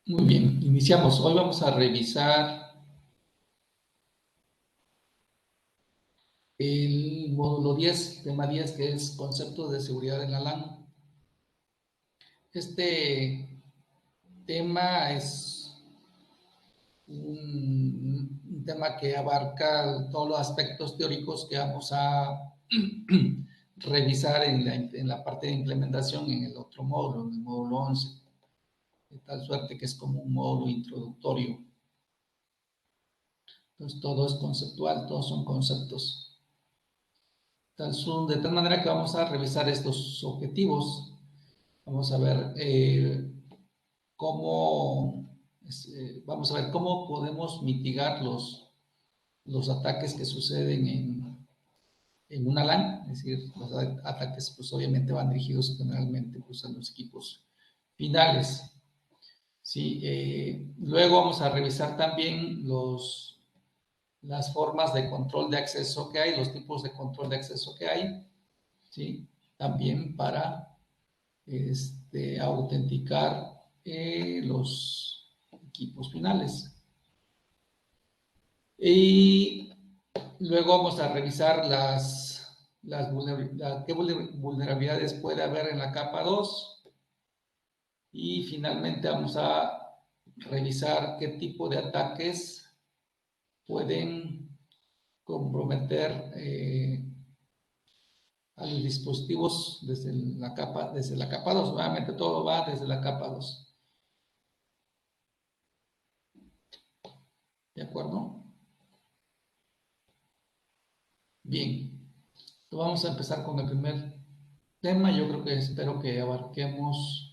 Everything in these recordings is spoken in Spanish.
Muy bien, iniciamos. Hoy vamos a revisar el módulo 10, tema 10, que es conceptos de seguridad en la LAN. Este tema es un tema que abarca todos los aspectos teóricos que vamos a revisar en la parte de implementación en el otro módulo, en el módulo 11, de tal suerte que es como un módulo introductorio. Entonces todo es conceptual, todos son conceptos. De tal manera que vamos a revisar estos objetivos. Vamos a ver vamos a ver cómo podemos mitigar los ataques que suceden en una LAN, es decir, los ataques pues obviamente van dirigidos generalmente pues, a los equipos finales. ¿Sí? Luego vamos a revisar también las formas de control de acceso que hay, los tipos de control de acceso que hay, ¿sí? También para autenticar los equipos finales. Y luego vamos a revisar qué vulnerabilidades puede haber en la capa 2. Y finalmente vamos a revisar qué tipo de ataques pueden comprometer a los dispositivos desde la capa 2. Nuevamente todo va desde la capa 2. ¿De acuerdo? Bien. Entonces vamos a empezar con el primer tema. Yo creo que espero que abarquemos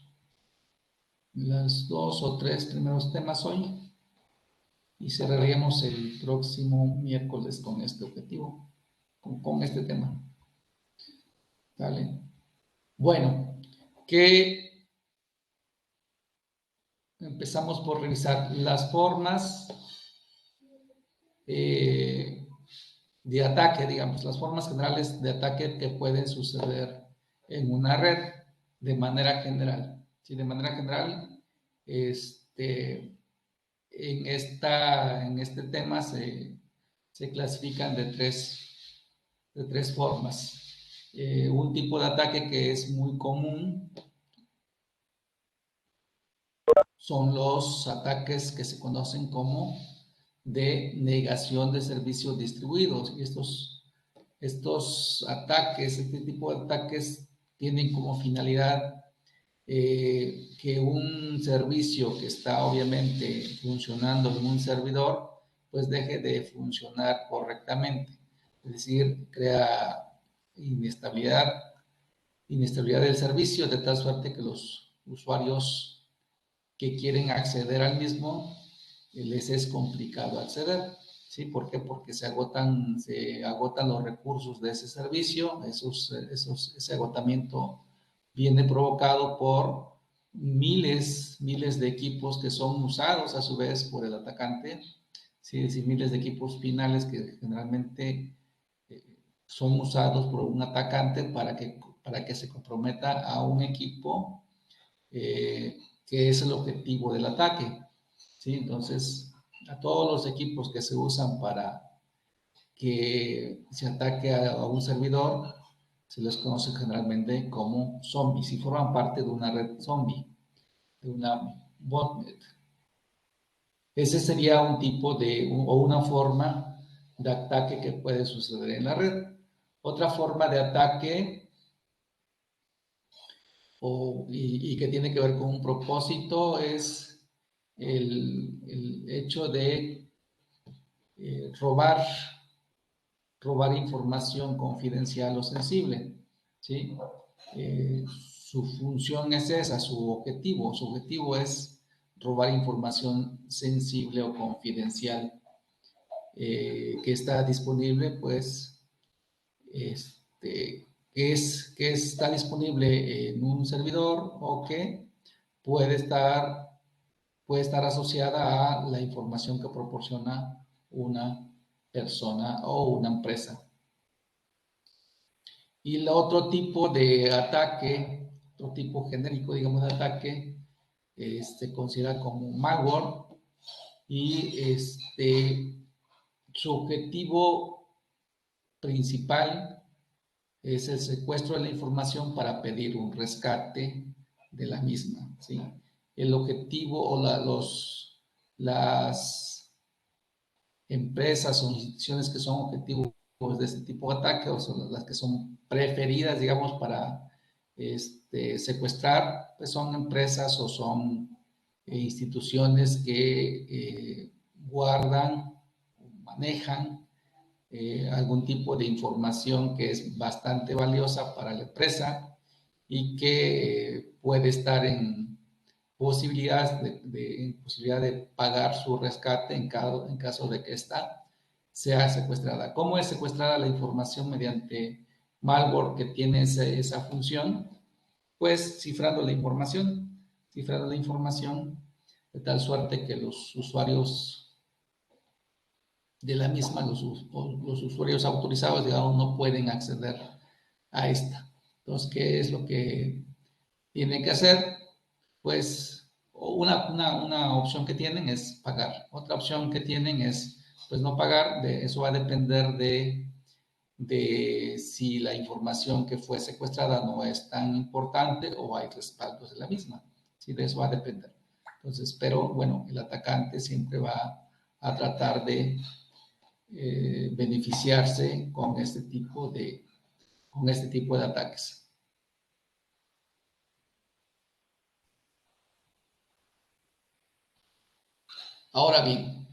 los 2 o 3 primeros temas hoy y cerraríamos el próximo miércoles con este objetivo, con este tema. ¿Vale? Bueno, que empezamos por revisar las formas de ataque, digamos, las formas generales de ataque que pueden suceder en una red de manera general. ¿Sí? De manera general, en este tema se clasifican de tres formas. Un tipo de ataque que es muy común son los ataques que se conocen como de negación de servicios distribuidos. Y estos ataques, este tipo de ataques tienen como finalidad que un servicio que está obviamente funcionando en un servidor, pues deje de funcionar correctamente. Es decir, crea inestabilidad del servicio de tal suerte que los usuarios que quieren acceder al mismo les es complicado acceder. ¿Sí? ¿Por qué? Porque se agotan los recursos de ese servicio, ese agotamiento viene provocado por miles de equipos que son usados a su vez por el atacante, ¿sí? Es decir, miles de equipos finales que generalmente eh, son usados por un atacante para que se comprometa a un equipo que es el objetivo del ataque. ¿Sí? Entonces, a todos los equipos que se usan para que se ataque a un servidor, se les conoce generalmente como zombies y forman parte de una red zombie, de una botnet. Ese sería un tipo o una forma de ataque que puede suceder en la red. Otra forma de ataque y que tiene que ver con un propósito es el hecho de robar información confidencial o sensible. ¿Sí? Su función es esa, su objetivo es robar información sensible o confidencial que está disponible, pues, que está disponible en un servidor o que puede estar asociada a la información que proporciona una persona o una empresa. Y el otro tipo de ataque, otro tipo genérico, digamos, de ataque, se considera como malware y su objetivo principal es el secuestro de la información para pedir un rescate de la misma, ¿sí? El objetivo o las empresas o instituciones que son objetivos de este tipo de ataque o son las que son preferidas, digamos, para secuestrar, pues son empresas o son instituciones que guardan, manejan algún tipo de información que es bastante valiosa para la empresa y que puede estar en posibilidad de pagar su rescate en caso de que ésta sea secuestrada. ¿Cómo es secuestrada la información? Mediante malware que tiene esa función, pues cifrando la información de tal suerte que los usuarios de la misma, los usuarios autorizados, digamos, no pueden acceder a esta. Entonces, ¿qué es lo que tienen que hacer? Pues una opción que tienen es pagar. Otra opción que tienen es, pues, no pagar. Eso va a depender de si la información que fue secuestrada no es tan importante o hay respaldos de la misma. Sí, de eso va a depender. Entonces, pero bueno, el atacante siempre va a tratar de beneficiarse con este tipo de ataques. Ahora bien,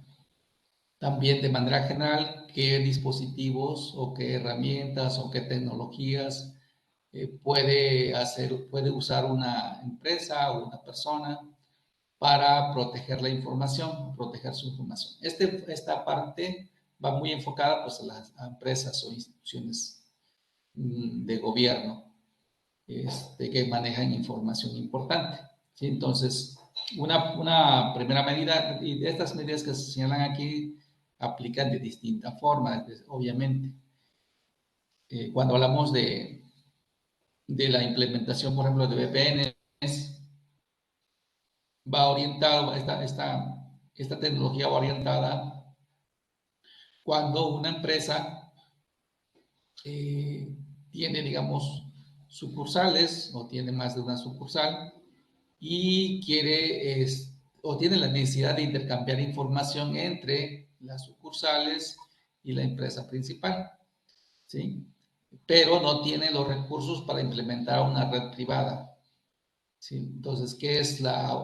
también de manera general, qué dispositivos o qué herramientas o qué tecnologías puede usar una empresa o una persona para proteger la información, proteger su información. Esta parte va muy enfocada, pues, a las empresas o instituciones de gobierno que manejan información importante, ¿sí? Entonces, una primera medida, y de estas medidas que se señalan aquí, aplican de distinta forma, obviamente. Cuando hablamos de la implementación, por ejemplo, de VPNs, va orientado, esta tecnología va orientada cuando una empresa tiene, digamos, sucursales o tiene más de una sucursal y quiere o tiene la necesidad de intercambiar información entre las sucursales y la empresa principal, ¿sí? Pero no tiene los recursos para implementar una red privada, ¿sí? Entonces,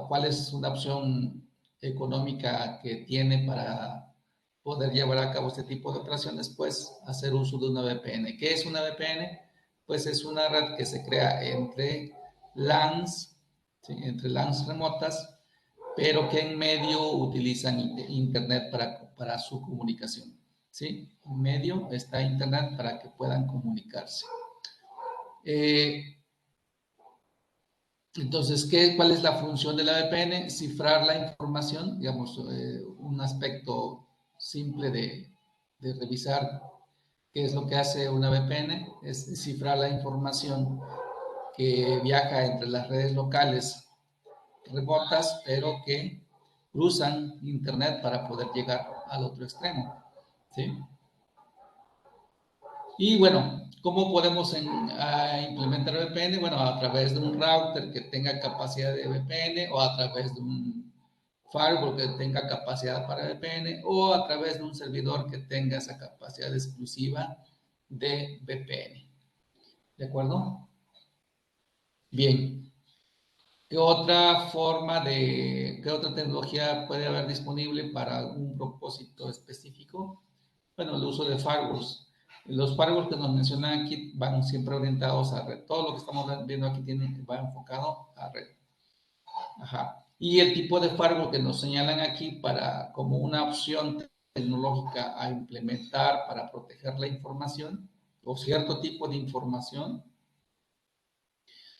¿cuál es una opción económica que tiene para poder llevar a cabo este tipo de operaciones? Pues hacer uso de una VPN. ¿Qué es una VPN? Pues es una red que se crea entre LANs, ¿sí? Entre LANs remotas, pero que en medio utilizan Internet para su comunicación, ¿sí? En medio está Internet para que puedan comunicarse. Entonces, ¿cuál es la función de la VPN? Cifrar la información, digamos, un aspecto simple de revisar qué es lo que hace una VPN, es cifrar la información que viaja entre las redes locales remotas, pero que cruzan Internet para poder llegar al otro extremo, ¿sí? Y bueno, ¿cómo podemos implementar VPN? Bueno, a través de un router que tenga capacidad de VPN o a través de un firewall que tenga capacidad para VPN o a través de un servidor que tenga esa capacidad exclusiva de VPN. ¿De acuerdo? Bien. ¿Qué otra qué otra tecnología puede haber disponible para algún propósito específico? Bueno, el uso de firewalls. Los firewalls que nos mencionan aquí van siempre orientados a red. Todo lo que estamos viendo aquí va enfocado a red. Ajá. Y el tipo de firewall que nos señalan aquí como una opción tecnológica a implementar para proteger la información o cierto tipo de información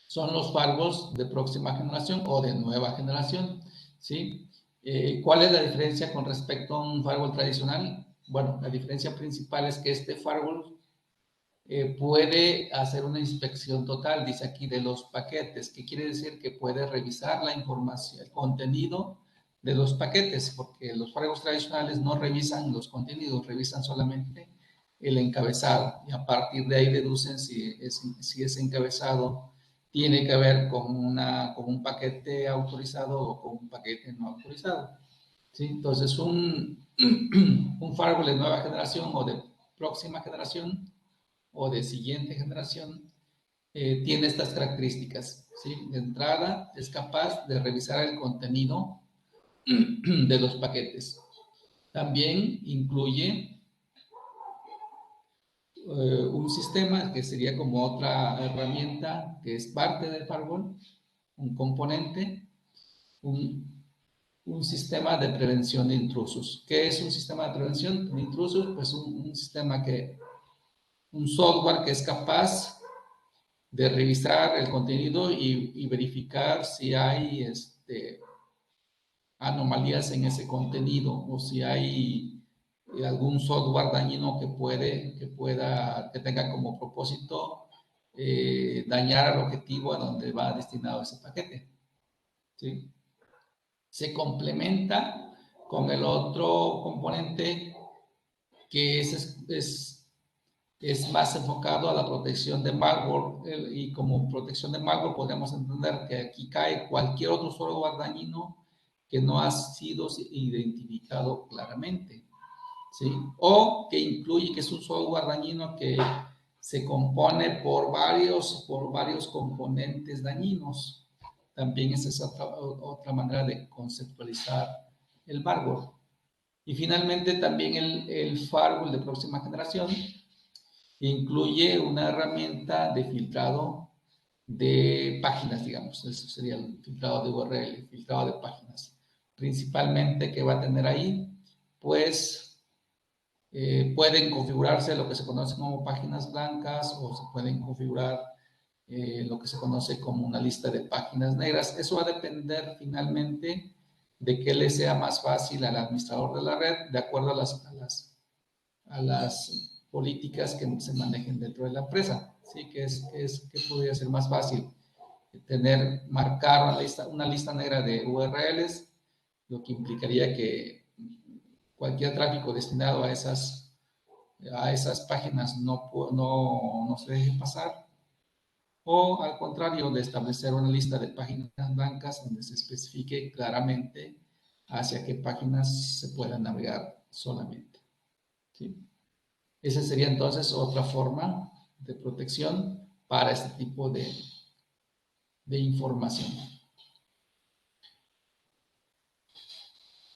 son los firewalls de próxima generación o de nueva generación, ¿sí? ¿Cuál es la diferencia con respecto a un firewall tradicional? Bueno, la diferencia principal es que este firewall puede hacer una inspección total, dice aquí, de los paquetes, que quiere decir que puede revisar la información, el contenido de los paquetes, porque los firewalls tradicionales no revisan los contenidos, revisan solamente el encabezado, y a partir de ahí deducen si ese encabezado tiene que ver con un paquete autorizado o con un paquete no autorizado. ¿Sí? Entonces, un firewall de nueva generación o de próxima generación o de siguiente generación tiene estas características. ¿Sí? De entrada, es capaz de revisar el contenido de los paquetes. También incluye un sistema que sería como otra herramienta que es parte del firewall, un componente, un sistema de prevención de intrusos. ¿Qué es un sistema de prevención de intrusos? Pues un software que es capaz de revisar el contenido y verificar si hay anomalías en ese contenido o si hay algún software dañino que tenga como propósito dañar al objetivo a donde va destinado ese paquete. ¿Sí? Se complementa con el otro componente que es más enfocado a la protección de malware, y como protección de malware podemos entender que aquí cae cualquier otro software dañino que no ha sido identificado claramente, ¿sí? O que incluye que es un software dañino que se compone por varios componentes dañinos. También esa es otra manera de conceptualizar el malware. Y finalmente también el firewall de próxima generación incluye una herramienta de filtrado de páginas, digamos. Eso sería el filtrado de URL, filtrado de páginas. Principalmente, que va a tener ahí, pues pueden configurarse lo que se conoce como páginas blancas o se pueden configurar lo que se conoce como una lista de páginas negras. Eso va a depender finalmente de que le sea más fácil al administrador de la red, de acuerdo a las políticas que se manejen dentro de la empresa. Sí, que podría ser más fácil marcar una lista negra de URLs, lo que implicaría que cualquier tráfico destinado a esas páginas no se deje pasar, o al contrario, de establecer una lista de páginas blancas donde se especifique claramente hacia qué páginas se pueda navegar solamente. ¿Sí? Esa sería entonces otra forma de protección para este tipo de información.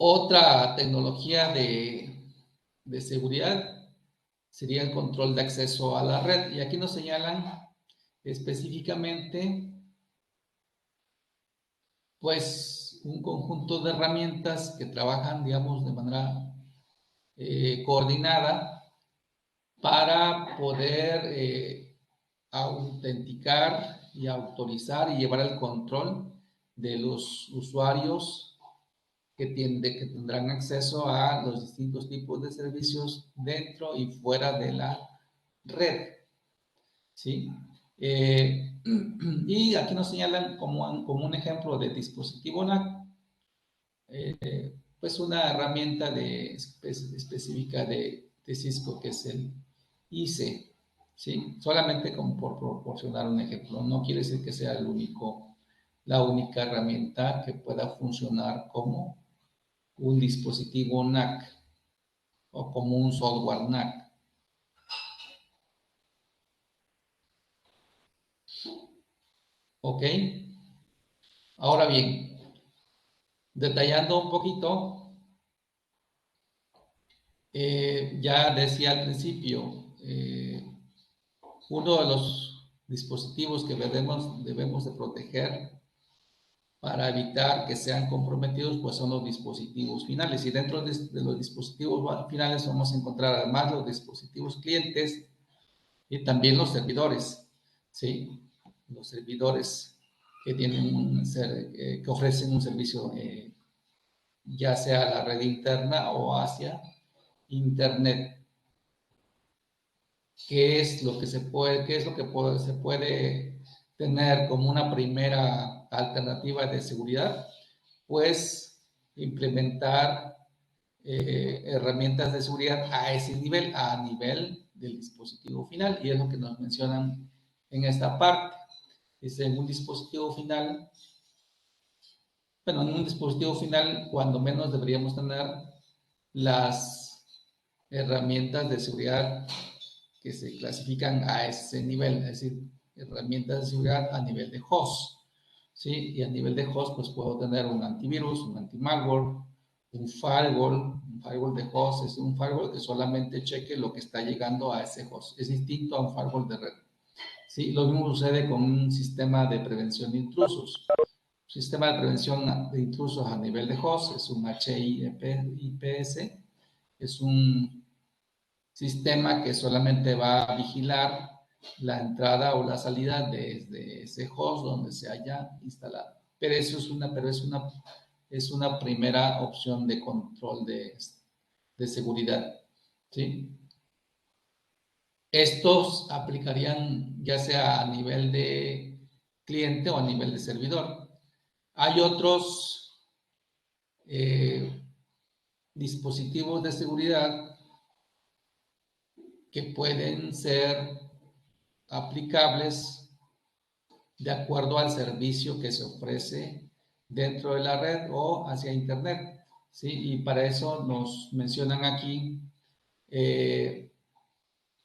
Otra tecnología de seguridad sería el control de acceso a la red. Y aquí nos señalan específicamente, pues, un conjunto de herramientas que trabajan, digamos, de manera coordinada para poder autenticar y autorizar y llevar el control de los usuarios que tendrán acceso a los distintos tipos de servicios dentro y fuera de la red. ¿Sí? Y aquí nos señalan como un ejemplo de dispositivo NAC, pues una herramienta específica de Cisco, que es el ICE. ¿Sí? Solamente como por proporcionar un ejemplo. No quiere decir que sea la única herramienta que pueda funcionar como un dispositivo NAC o como un software NAC. ¿Ok? Ahora bien, detallando un poquito, ya decía al principio, uno de los dispositivos que debemos de proteger para evitar que sean comprometidos, pues son los dispositivos finales. Y dentro de los dispositivos finales vamos a encontrar además los dispositivos clientes y también los servidores, ¿sí? Los servidores que que ofrecen un servicio, ya sea a la red interna o hacia Internet. qué es lo que se puede, se puede tener como una primera alternativa de seguridad, pues implementar herramientas de seguridad a ese nivel, a nivel del dispositivo final, y es lo que nos mencionan en esta parte. Dice, en un dispositivo final, bueno, en un dispositivo final, cuando menos deberíamos tener las herramientas de seguridad que se clasifican a ese nivel, es decir, herramientas de seguridad a nivel de host, ¿sí? Y a nivel de host, pues puedo tener un antivirus, un anti-malware, un firewall de host es un firewall que solamente cheque lo que está llegando a ese host. Es distinto a un firewall de red. Sí, lo mismo sucede con un sistema de prevención de intrusos. Sistema de prevención de intrusos a nivel de host es un HIPS, es un sistema que solamente va a vigilar la entrada o la salida desde ese host donde se haya instalado. Pero eso es una primera opción de control de seguridad. ¿Sí? Estos aplicarían ya sea a nivel de cliente o a nivel de servidor. Hay otros dispositivos de seguridad que pueden ser aplicables de acuerdo al servicio que se ofrece dentro de la red o hacia Internet. ¿Sí? Y para eso nos mencionan aquí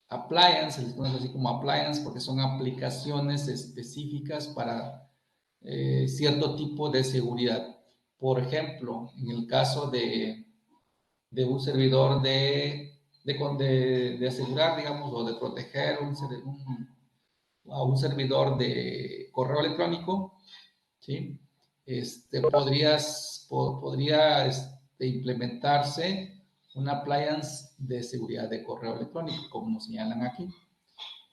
appliance, se les conoce así como appliance porque son aplicaciones específicas para cierto tipo de seguridad. Por ejemplo, en el caso de un servidor de asegurar, digamos, o de proteger a un servidor de correo electrónico, ¿sí? Podría implementarse una appliance de seguridad de correo electrónico, como nos señalan aquí.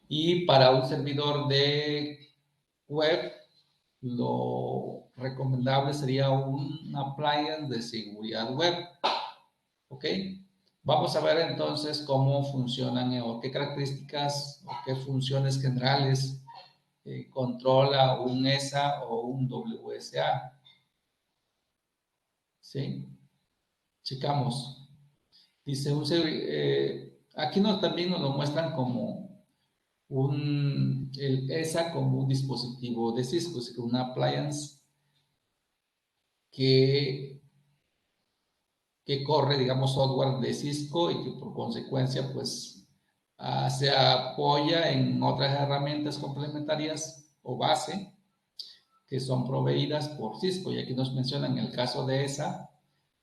Y para un servidor de web, lo recomendable sería un appliance de seguridad web. ¿Ok? Vamos a ver entonces cómo funcionan o qué características o qué funciones generales controla un ESA o un WSA. ¿Sí? Checamos. Dice, aquí también nos lo muestran como el ESA como un dispositivo de Cisco, es una appliance que, que corre, digamos, software de Cisco y que por consecuencia, pues, se apoya en otras herramientas complementarias o base que son proveídas por Cisco. Y aquí nos mencionan el caso de ESA,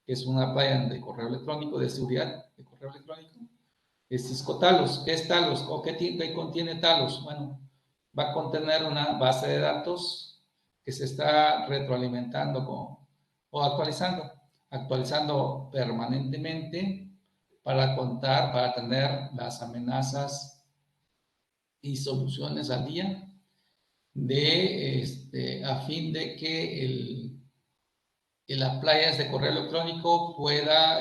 que es una appliance de correo electrónico, de seguridad de correo electrónico. Es Cisco Talos. ¿Qué es Talos? ¿O qué contiene Talos? Bueno, va a contener una base de datos que se está retroalimentando o actualizando permanentemente para tener las amenazas y soluciones al día a fin de que el appliance de correo electrónico pueda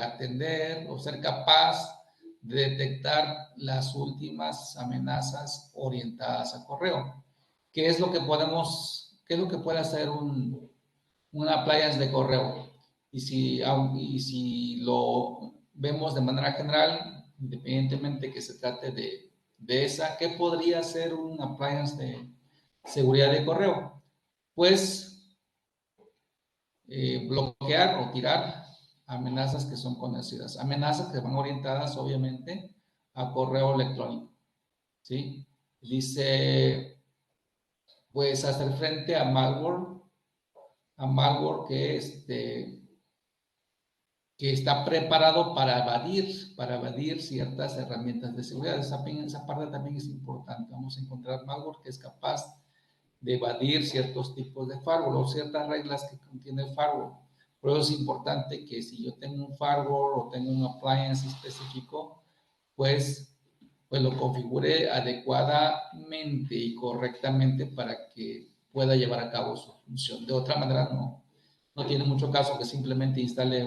atender o ser capaz de detectar las últimas amenazas orientadas a correo. ¿Qué es lo que puede hacer un appliance de correo? Y si lo vemos de manera general, independientemente que se trate de esa, ¿qué podría ser un appliance de seguridad de correo? Pues bloquear o tirar amenazas que son conocidas, amenazas que van orientadas obviamente a correo electrónico, ¿sí? Dice, pues hacer frente a malware que está preparado para evadir ciertas herramientas de seguridad. Esa parte también es importante. Vamos a encontrar malware que es capaz de evadir ciertos tipos de firewall o ciertas reglas que contiene el firewall. Por eso es importante que si yo tengo un firewall o tengo un appliance específico, pues, pues lo configure adecuadamente y correctamente para que pueda llevar a cabo su función. De otra manera, no tiene mucho caso que simplemente instale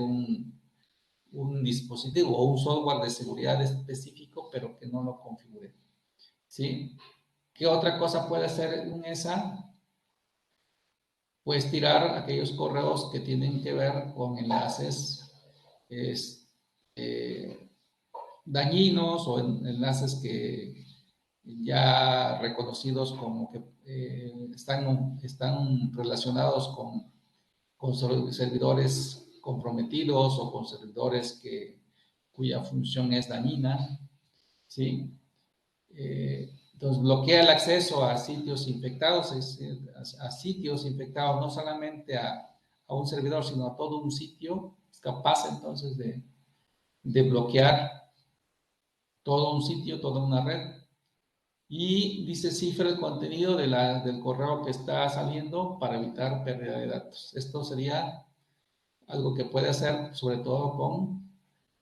un dispositivo o un software de seguridad específico, pero que no lo configure. ¿Sí? ¿Qué otra cosa puede hacer un ESA? Pues tirar aquellos correos que tienen que ver con enlaces dañinos o enlaces que ya reconocidos como que están relacionados con servidores comprometidos o con servidores cuya función es dañina, ¿sí? Entonces bloquea el acceso a sitios infectados, a sitios infectados, no solamente a un servidor, sino a todo un sitio. Es capaz entonces de bloquear todo un sitio, toda una red. Y dice cifra el contenido del correo que está saliendo para evitar pérdida de datos. Esto sería algo que puede hacer sobre todo con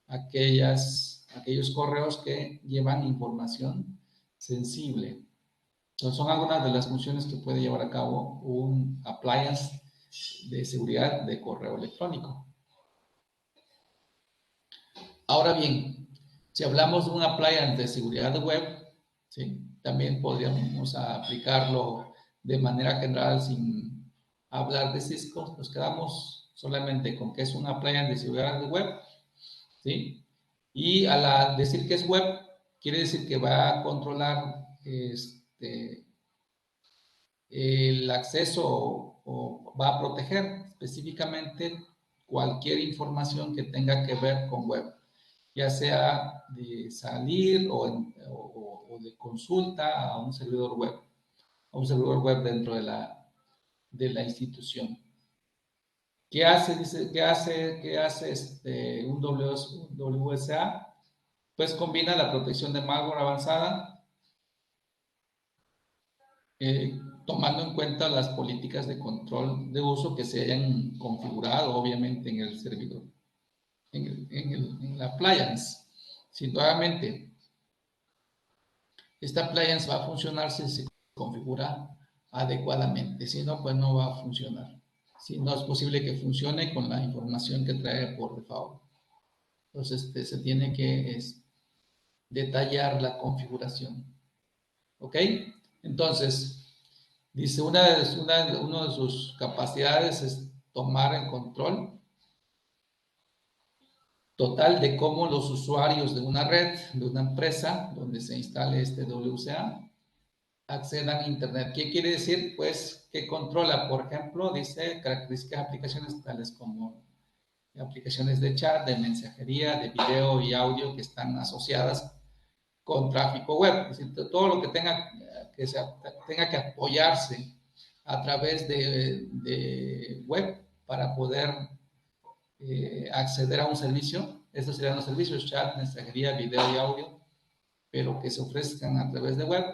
aquellos correos que llevan información sensible. Entonces, son algunas de las funciones que puede llevar a cabo un appliance de seguridad de correo electrónico. Ahora bien, si hablamos de un appliance de seguridad web, ¿sí? También podríamos aplicarlo de manera general sin hablar de Cisco. Nos quedamos solamente con que es un appliance de seguridad de web, ¿sí? Y al decir que es web, quiere decir que va a controlar el acceso o va a proteger específicamente cualquier información que tenga que ver con web, ya sea de salir o de consulta a un servidor web dentro de la institución. ¿Qué hace? Dice, ¿qué hace un WSA? Pues combina la protección de malware avanzada, tomando en cuenta las políticas de control de uso que se hayan configurado, obviamente, en el servidor, en la appliance. Si nuevamente esta appliance va a funcionar si se configura adecuadamente, si no, pues no va a funcionar. Si no es posible que funcione con la información que trae por default. Entonces, se tiene que detallar la configuración. ¿Ok? Entonces, dice, una de sus capacidades es tomar el control total de cómo los usuarios de una red, de una empresa donde se instale este WCA, accedan a Internet. ¿Qué quiere decir? Pues que controla, por ejemplo, dice características de aplicaciones tales como aplicaciones de chat, de mensajería, de video y audio que están asociadas con tráfico web. Es decir, todo lo que tenga que apoyarse a través de web para poder acceder a un servicio. Estos serían los servicios, chat, mensajería, video y audio, pero que se ofrezcan a través de web.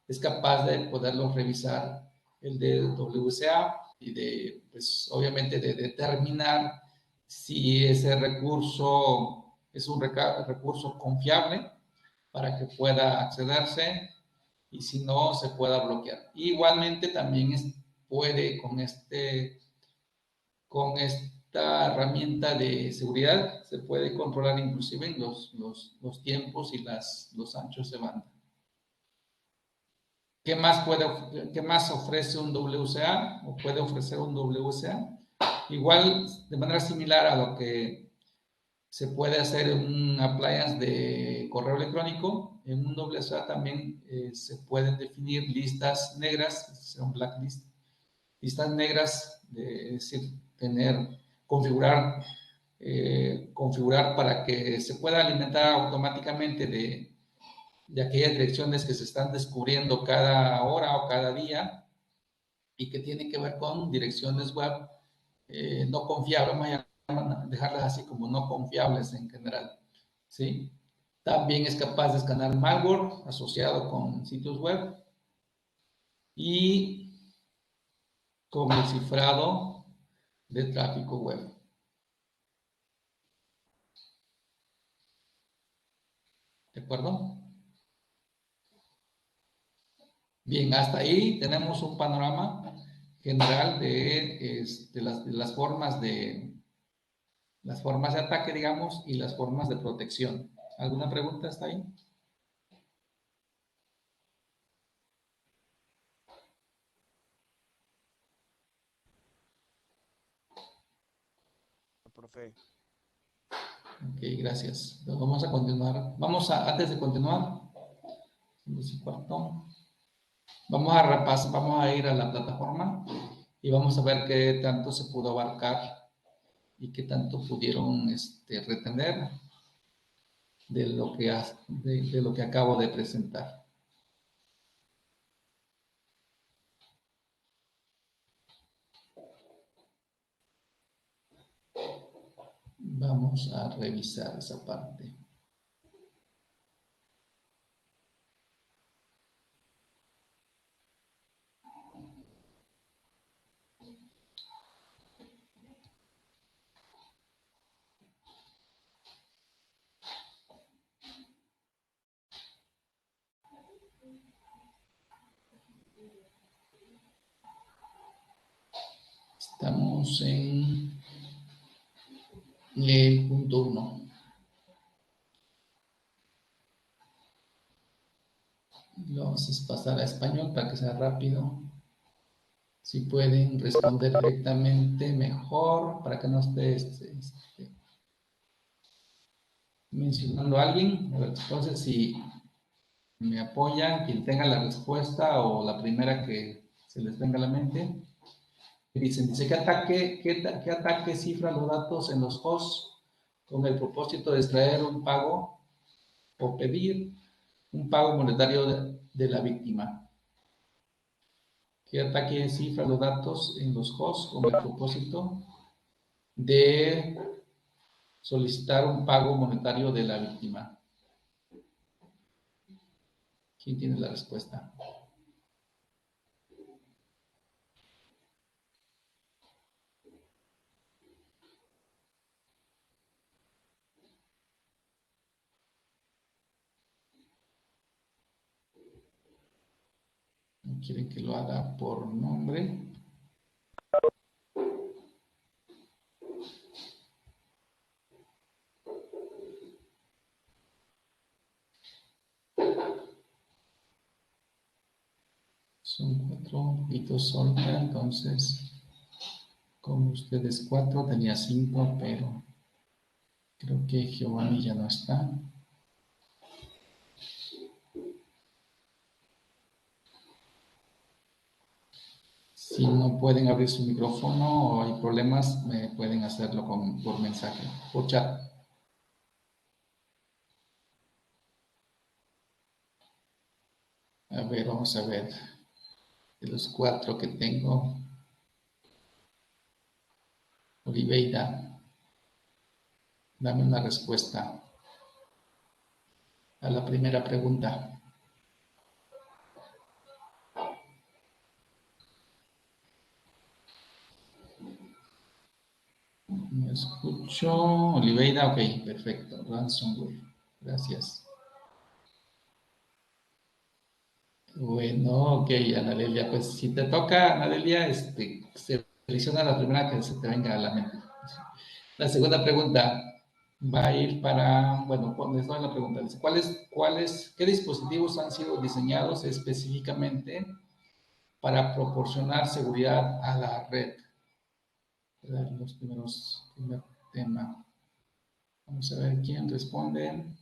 Es capaz de poderlos revisar el de WCA y pues obviamente de determinar si ese recurso es un recurso confiable para que pueda accederse y si no, se pueda bloquear. Igualmente también puede con esta herramienta de seguridad, se puede controlar inclusive los tiempos y los anchos de banda. ¿Qué más ofrece un WCA o puede ofrecer un WCA? Igual, de manera similar a lo que se puede hacer en un appliance de correo electrónico, en un WSA también se pueden definir listas negras, un blacklist, listas negras, es decir, configurar para que se pueda alimentar automáticamente de aquellas direcciones que se están descubriendo cada hora o cada día y que tienen que ver con direcciones web no confiables, dejarlas así como no confiables en general, ¿sí? También es capaz de escanear malware asociado con sitios web y con el cifrado de tráfico web. ¿De acuerdo? Bien, hasta ahí tenemos un panorama general de las formas de Las formas de ataque, digamos, y las formas de protección. ¿Alguna pregunta hasta ahí? Profe. Ok, gracias. Entonces, vamos a continuar. Antes de continuar, 2:15, vamos a ir a la plataforma y vamos a ver qué tanto se pudo abarcar y qué tanto pudieron retener de lo que acabo de presentar. Vamos a revisar esa parte. Estamos en el punto 1. Lo vamos a pasar a español para que sea rápido. Si pueden responder directamente, mejor, para que no esté mencionando a alguien. A ver, entonces, si me apoyan, quien tenga la respuesta o la primera que se les venga a la mente. Dice, ¿qué ataque cifra los datos en los hosts con el propósito de extraer un pago o pedir un pago monetario de la víctima? ¿Qué ataque cifra los datos en los hosts con el propósito de solicitar un pago monetario de la víctima? ¿Quién tiene la respuesta? ¿Quieren que lo haga por nombre? Son 4, un poquito solta, entonces, como ustedes 4, tenía 5, pero creo que Giovanni ya no está. Si no pueden abrir su micrófono o hay problemas, me pueden hacerlo por mensaje, por chat. A ver, vamos a ver. De los 4 que tengo, Oliveira, dame una respuesta a la primera pregunta. Me escucho. Oliveira, ok, perfecto. Ransomware. Gracias. Bueno, ok, Analelia, pues si te toca, Analelia, selecciona la primera que se te venga a la mente. La segunda pregunta va a ir para, bueno, les doy la pregunta. Dice, ¿qué dispositivos han sido diseñados específicamente para proporcionar seguridad a la red? Primer tema. Vamos a ver quién responde.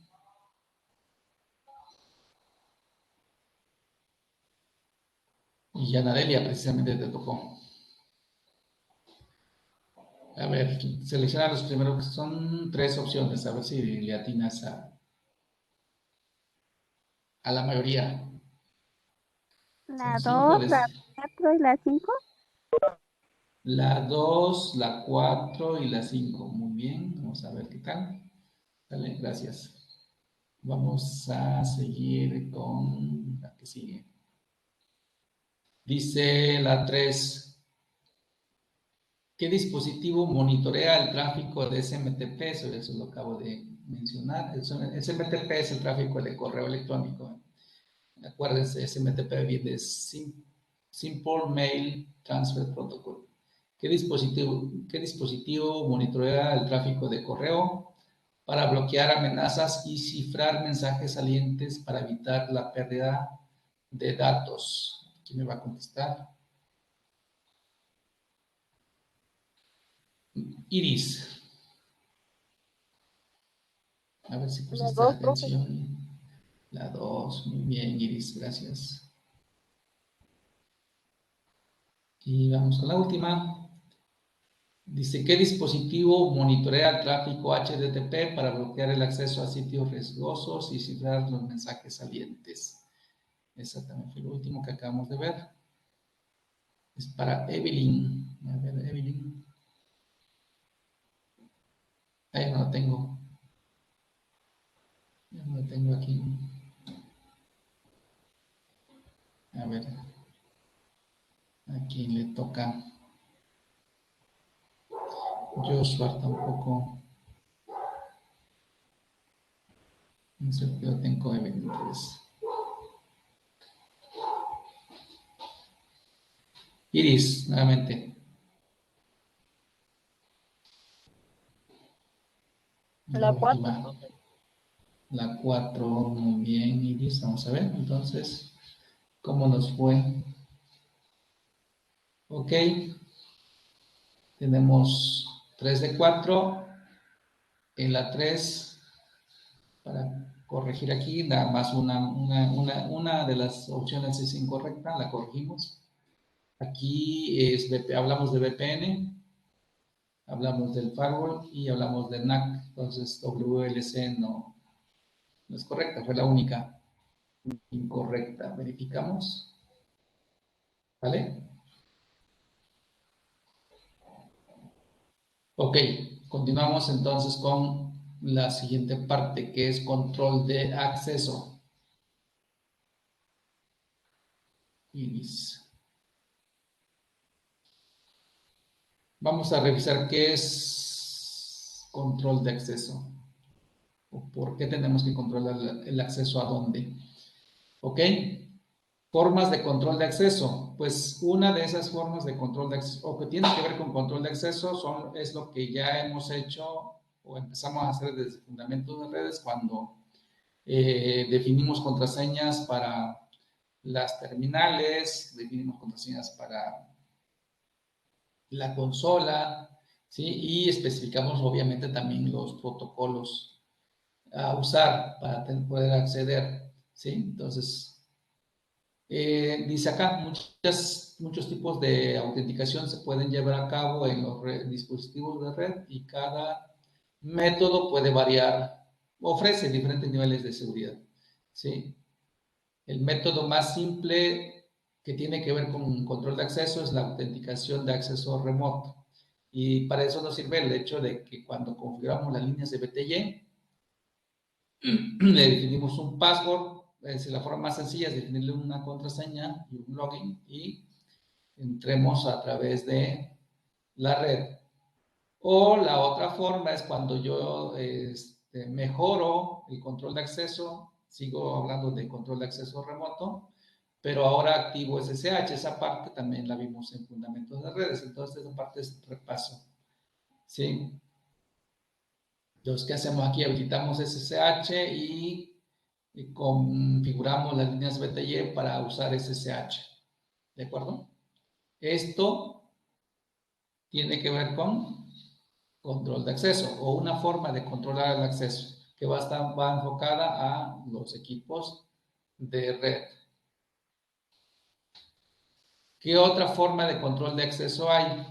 Y Anadelia precisamente te tocó. A ver, selecciona los primeros, que son 3 opciones, a ver si le atinas a la mayoría. Son La 5. 2, la 4 y la 5. La 2, la 4 y la 5. Muy bien, vamos a ver qué tal. Dale, gracias. Vamos a seguir con la que sigue. Dice la 3. ¿Qué dispositivo monitorea el tráfico de SMTP? Eso lo acabo de mencionar. SMTP es el tráfico de correo electrónico. Acuérdense, SMTP viene de Simple Mail Transfer Protocol. qué dispositivo monitorea el tráfico de correo para bloquear amenazas y cifrar mensajes salientes para evitar la pérdida de datos? ¿Quién me va a contestar? Iris. A ver si La pusiste 2, profe. atención. La 2, muy bien, Iris, gracias. Y vamos con la última. Dice, ¿qué dispositivo monitorea el tráfico HTTP para bloquear el acceso a sitios riesgosos y cifrar los mensajes salientes? Esa también fue lo último que acabamos de ver. Es para Evelyn. A ver, Evelyn. Ahí no lo tengo. Ya no lo tengo aquí. A ver. ¿A quién le toca? Joshua tampoco. No sé qué lo tengo Evelyn. Pues. Iris, nuevamente. La La 4, última. profe. La 4, muy bien, Iris. Vamos a ver, entonces, ¿cómo nos fue? Ok. Tenemos 3 de 4. En la 3, para corregir aquí, nada más una de las opciones es incorrecta, la corregimos. Aquí hablamos de VPN, hablamos del firewall y hablamos de NAC. Entonces, WLC no es correcta, fue la única incorrecta. Verificamos. ¿Vale? Ok, continuamos entonces con la siguiente parte, que es control de acceso. Iris. Vamos a revisar qué es control de acceso. O por qué tenemos que controlar el acceso a dónde. ¿Ok? Formas de control de acceso. Pues una de esas formas de control de acceso, o que tiene que ver con control de acceso, es lo que ya hemos hecho o empezamos a hacer desde fundamentos de redes cuando definimos contraseñas para las terminales, definimos contraseñas para la consola, ¿sí? Y especificamos obviamente también los protocolos a usar para poder acceder, ¿sí? Entonces, dice acá, muchos tipos de autenticación se pueden llevar a cabo en los dispositivos de red y cada método puede variar, ofrece diferentes niveles de seguridad, ¿sí? El método más simple que tiene que ver con control de acceso es la autenticación de acceso remoto. Y para eso nos sirve el hecho de que cuando configuramos las líneas de BTY, le definimos un password. La forma más sencilla es definirle una contraseña y un login y entremos a través de la red. O la otra forma es cuando yo mejoro el control de acceso, sigo hablando de control de acceso remoto, pero ahora activo SSH. Esa parte también la vimos en fundamentos de redes, entonces esa parte es repaso. ¿Sí? Entonces, ¿qué hacemos aquí? Habilitamos SSH y configuramos las líneas BTY para usar SSH. ¿De acuerdo? Esto tiene que ver con control de acceso o una forma de controlar el acceso que va enfocada a los equipos de red. ¿Qué otra forma de control de acceso hay?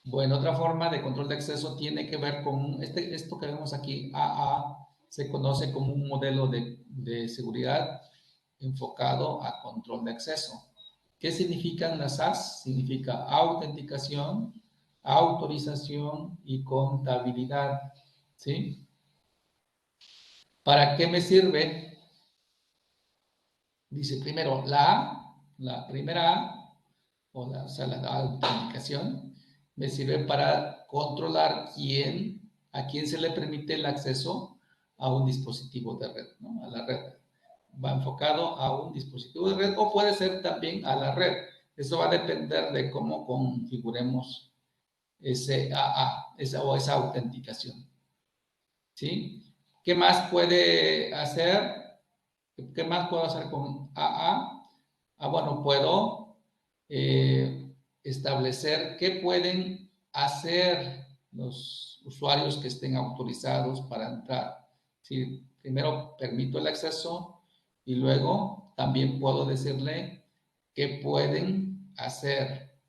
Bueno, otra forma de control de acceso tiene que ver con esto que vemos aquí, AA, se conoce como un modelo de seguridad enfocado a control de acceso. ¿Qué significan las AS? Significa autenticación, autorización y contabilidad, ¿sí? ¿Para qué me sirve? Dice primero la primera A, o sea, la autenticación, me sirve para controlar a quién se le permite el acceso a un dispositivo de red, ¿no? A la red. Va enfocado a un dispositivo de red o puede ser también a la red. Eso va a depender de cómo configuremos ese AA, esa autenticación. ¿Sí? ¿Qué más puede hacer? ¿Qué más puedo hacer con AA? Bueno, puedo establecer qué pueden hacer los usuarios que estén autorizados para entrar. ¿Sí? Primero permito el acceso y luego también puedo decirle qué pueden hacer,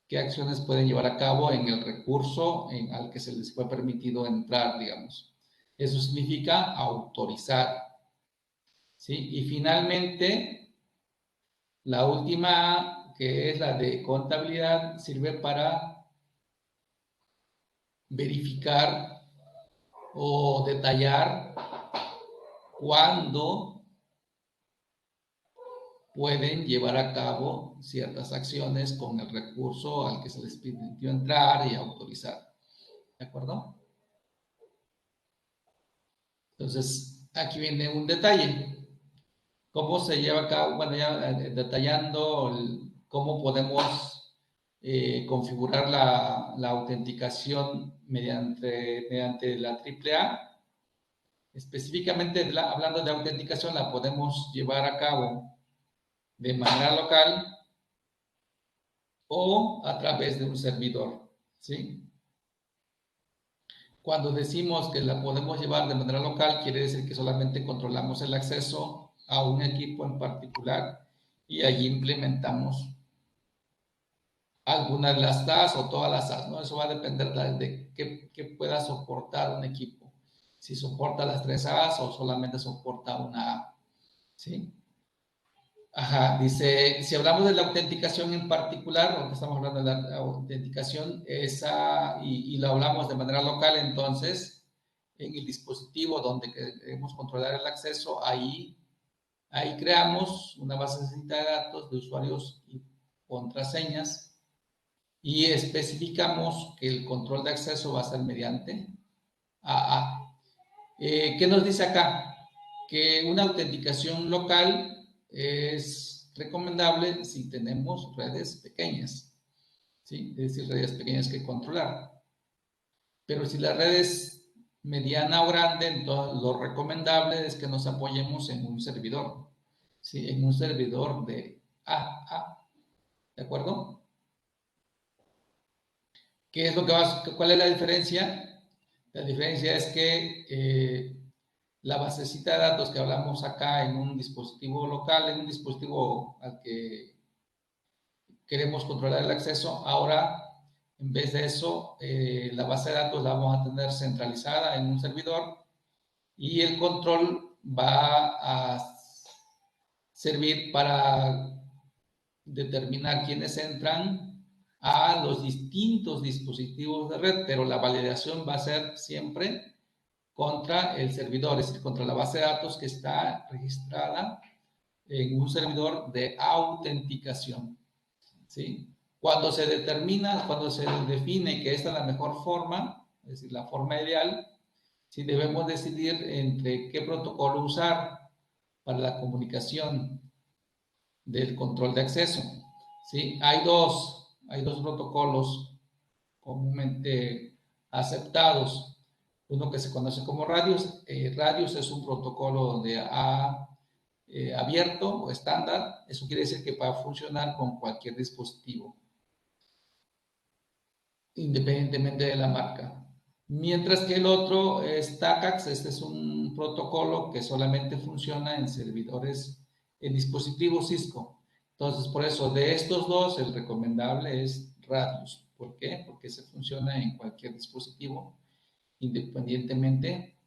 qué acciones pueden llevar a cabo en el recurso al que se les fue permitido entrar, digamos. Eso significa autorizar. ¿Sí? Y finalmente, la última, que es la de contabilidad, sirve para verificar o detallar cuándo pueden llevar a cabo ciertas acciones con el recurso al que se les permitió entrar y autorizar. ¿De acuerdo? Entonces, aquí viene un detalle. ¿Cómo se lleva a cabo? Bueno, ya detallando cómo podemos configurar la autenticación mediante la AAA. Específicamente hablando de autenticación, la podemos llevar a cabo de manera local o a través de un servidor, ¿sí? Cuando decimos que la podemos llevar de manera local, quiere decir que solamente controlamos el acceso a un equipo en particular y allí implementamos algunas de las TAS o todas las TAS, ¿no? Eso va a depender de qué pueda soportar un equipo. Si soporta las 3 A's o solamente soporta una A, ¿sí? Ajá, dice, si hablamos de la autenticación en particular, porque estamos hablando de la autenticación, y lo hablamos de manera local, entonces, en el dispositivo donde queremos controlar el acceso, ahí creamos una base de datos de usuarios y contraseñas y especificamos que el control de acceso va a ser mediante AA. ¿Qué nos dice acá? Que una autenticación local es recomendable si tenemos redes pequeñas, ¿sí? Es decir, redes pequeñas que controlar. Pero si la red es mediana o grande, entonces lo recomendable es que nos apoyemos en un servidor, ¿sí? En un servidor de AA, ¿de acuerdo? ¿Qué es lo que cuál es la diferencia? La diferencia es que la basecita de datos que hablamos acá en un dispositivo local, en un dispositivo al que queremos controlar el acceso, ahora en vez de eso, la base de datos la vamos a tener centralizada en un servidor y el control va a servir para determinar quiénes entran a los distintos dispositivos de red, pero la validación va a ser siempre contra el servidor, es decir, contra la base de datos que está registrada en un servidor de autenticación, ¿sí? Cuando se define que esta es la mejor forma, es decir, la forma ideal, ¿sí? Debemos decidir entre qué protocolo usar para la comunicación del control de acceso, ¿sí? Hay dos protocolos comúnmente aceptados. Uno que se conoce como Radius. Radius es un protocolo de abierto o estándar. Eso quiere decir que va a funcionar con cualquier dispositivo, independientemente de la marca. Mientras que el otro es TACAX. Este es un protocolo que solamente funciona en servidores, en dispositivos Cisco. Entonces, por eso, de estos dos, el recomendable es Radius. ¿Por qué? Porque se funciona en cualquier dispositivo, independientemente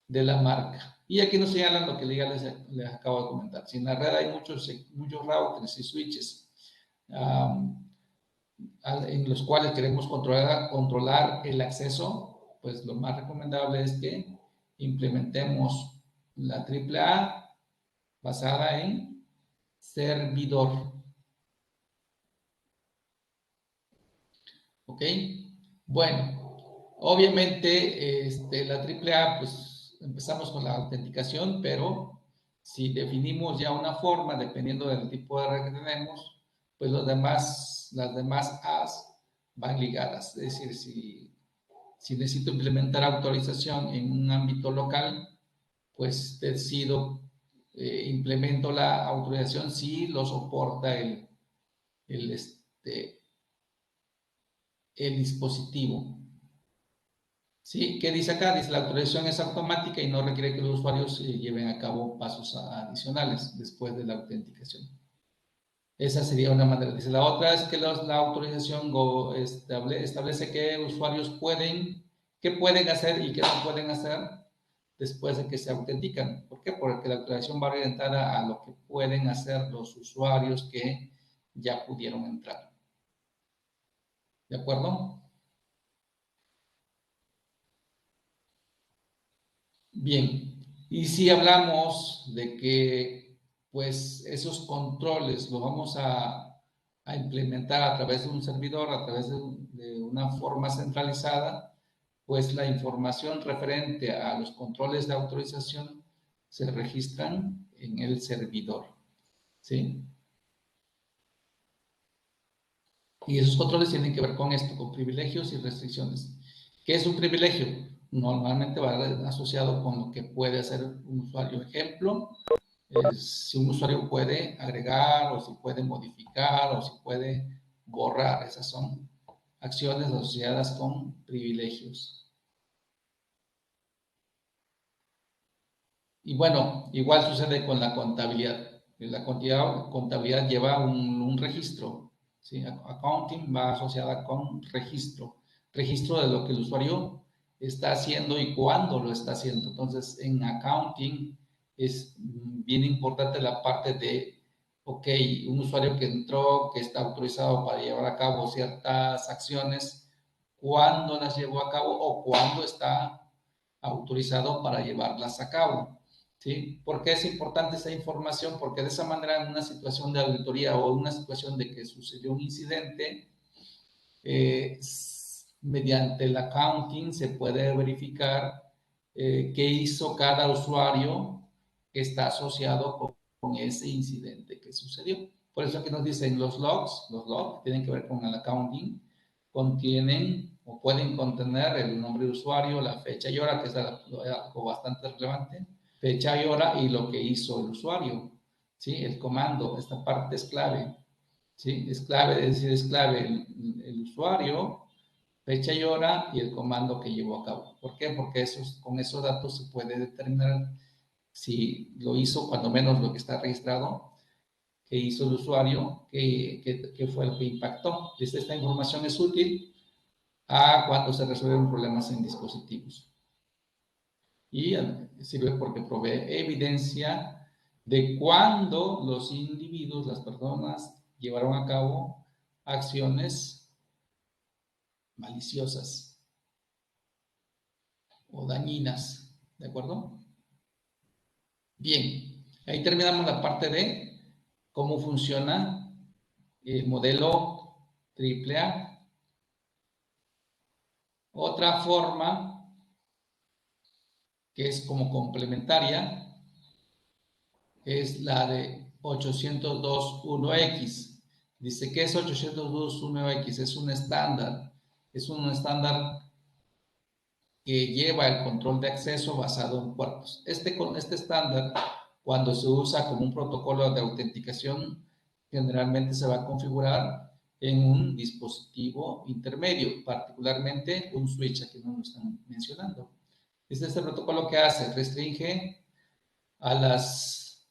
de la marca. Y aquí nos señalan lo que ya les acabo de comentar. Si en la red hay muchos routers y switches en los cuales queremos controlar el acceso, pues lo más recomendable es que implementemos la AAA basada en servidor. ¿Ok? Bueno, obviamente la AAA, pues empezamos con la autenticación, pero si definimos ya una forma, dependiendo del tipo de red que tenemos, pues las demás A's van ligadas. Es decir, si necesito implementar autorización en un ámbito local, pues decido, implemento la autorización si lo soporta el dispositivo. ¿Sí? ¿Qué dice acá? Dice la autorización es automática y no requiere que los usuarios lleven a cabo pasos adicionales después de la autenticación. Esa sería una manera. Dice, la otra es que la autorización establece qué usuarios qué pueden hacer y qué no pueden hacer después de que se autentican. ¿Por qué? Porque la autorización va orientada a lo que pueden hacer los usuarios que ya pudieron entrar. ¿De acuerdo? Bien, y si hablamos de que pues esos controles los vamos a implementar a través de un servidor, a través de una forma centralizada, pues la información referente a los controles de autorización se registran en el servidor, ¿sí? Y esos controles tienen que ver con esto, con privilegios y restricciones. ¿Qué es un privilegio? Normalmente va asociado con lo que puede hacer un usuario. Ejemplo, si un usuario puede agregar o si puede modificar o si puede borrar. Esas son acciones asociadas con privilegios. Y bueno, igual sucede con la contabilidad. La contabilidad lleva un registro, ¿sí? Accounting va asociada con registro. Registro de lo que el usuario está haciendo y cuándo lo está haciendo. Entonces, en accounting es bien importante la parte de, ok, un usuario que entró, que está autorizado para llevar a cabo ciertas acciones, cuándo las llevó a cabo o cuándo está autorizado para llevarlas a cabo. ¿Sí? ¿Por qué es importante esa información? Porque de esa manera, en una situación de auditoría o en una situación de que sucedió un incidente, mediante el accounting se puede verificar qué hizo cada usuario que está asociado con ese incidente que sucedió. Por eso que nos dicen los logs tienen que ver con el accounting, contienen o pueden contener el nombre de usuario, la fecha y hora, que es algo bastante relevante, fecha y hora y lo que hizo el usuario, ¿sí? El comando, esta parte es clave, ¿sí? Es clave, es decir, es clave el usuario, fecha y hora y el comando que llevó a cabo. ¿Por qué? Porque con esos datos se puede determinar si lo hizo, cuando menos lo que está registrado, que hizo el usuario, que fue el que impactó. Esta información es útil cuando se resuelven problemas en dispositivos. Y sirve porque provee evidencia de cuándo los individuos, las personas, llevaron a cabo acciones maliciosas o dañinas, ¿de acuerdo? Bien, ahí terminamos la parte de cómo funciona el modelo AAA. Otra forma que es como complementaria es la de 802.1x. Dice que es 802.1x, es un estándar que lleva el control de acceso basado en puertos. Este estándar, cuando se usa como un protocolo de autenticación, generalmente se va a configurar en un dispositivo intermedio, particularmente un switch, aquí no lo están mencionando. Este protocolo que hace, restringe a los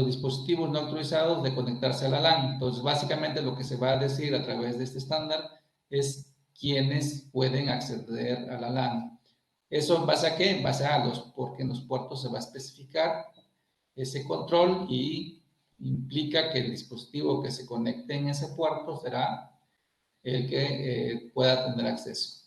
dispositivos no autorizados de conectarse a la LAN. Entonces, básicamente lo que se va a decir a través de este estándar es quiénes pueden acceder a la LAN. ¿Eso en base a qué? En base a porque en los puertos se va a especificar ese control y implica que el dispositivo que se conecte en ese puerto será el que pueda tener acceso.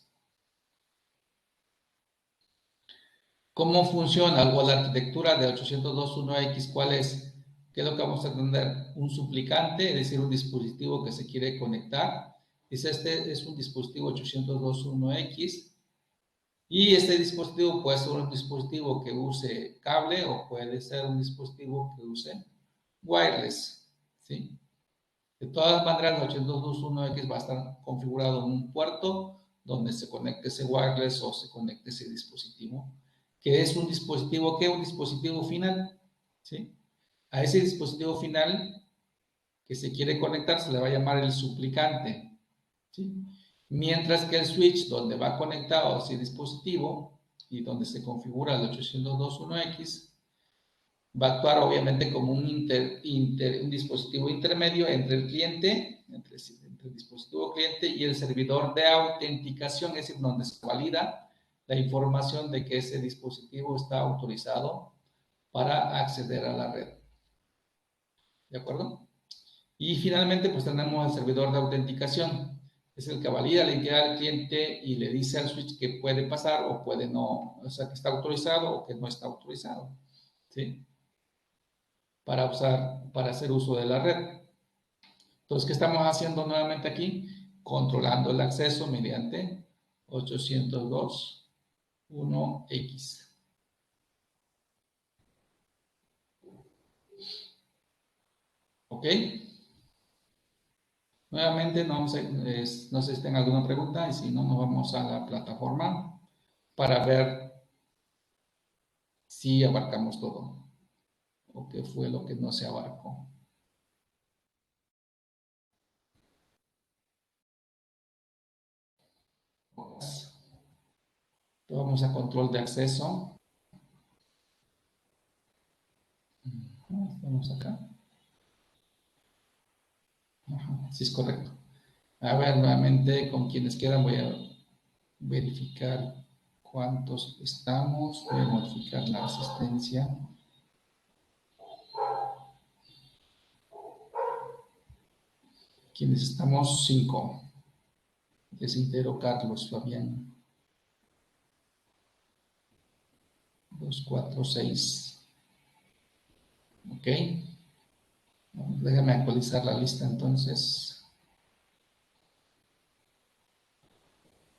¿Cómo funciona o la arquitectura de 802.1x? ¿Cuál es? ¿Qué es lo que vamos a entender? Un suplicante, es decir, un dispositivo que se quiere conectar. Este es un dispositivo 802.1x y este dispositivo puede ser un dispositivo que use cable o puede ser un dispositivo que use wireless, ¿sí? De todas maneras, el 802.1x va a estar configurado en un puerto donde se conecte ese wireless o se conecte ese dispositivo, que es un dispositivo, ¿qué? Un dispositivo final, ¿sí? A ese dispositivo final que se quiere conectar se le va a llamar el suplicante, ¿sí? Mientras que el switch donde va conectado ese dispositivo y donde se configura el 802.1x va a actuar obviamente como un dispositivo intermedio entre el cliente, entre el dispositivo cliente y el servidor de autenticación, es decir, donde se valida la información de que ese dispositivo está autorizado para acceder a la red. ¿De acuerdo? Y finalmente, pues tenemos el servidor de autenticación. Es el que valida la identidad del cliente y le dice al switch que puede pasar o puede no, o sea, que está autorizado o que no está autorizado, ¿sí? Para hacer uso de la red. Entonces, ¿qué estamos haciendo nuevamente aquí? Controlando el acceso mediante 802.1x. ¿Ok? Nuevamente, no sé si tengan alguna pregunta y si no, nos vamos a la plataforma para ver si abarcamos todo o qué fue lo que no se abarcó. Vamos a control de acceso. Vamos acá. Ajá, sí es correcto. A ver, nuevamente, con quienes quedan voy a verificar cuántos estamos. Voy a modificar la asistencia. Quienes estamos, 5. Desidero, Carlos, Fabián. 2, 4, 6. Ok. Déjame actualizar la lista entonces.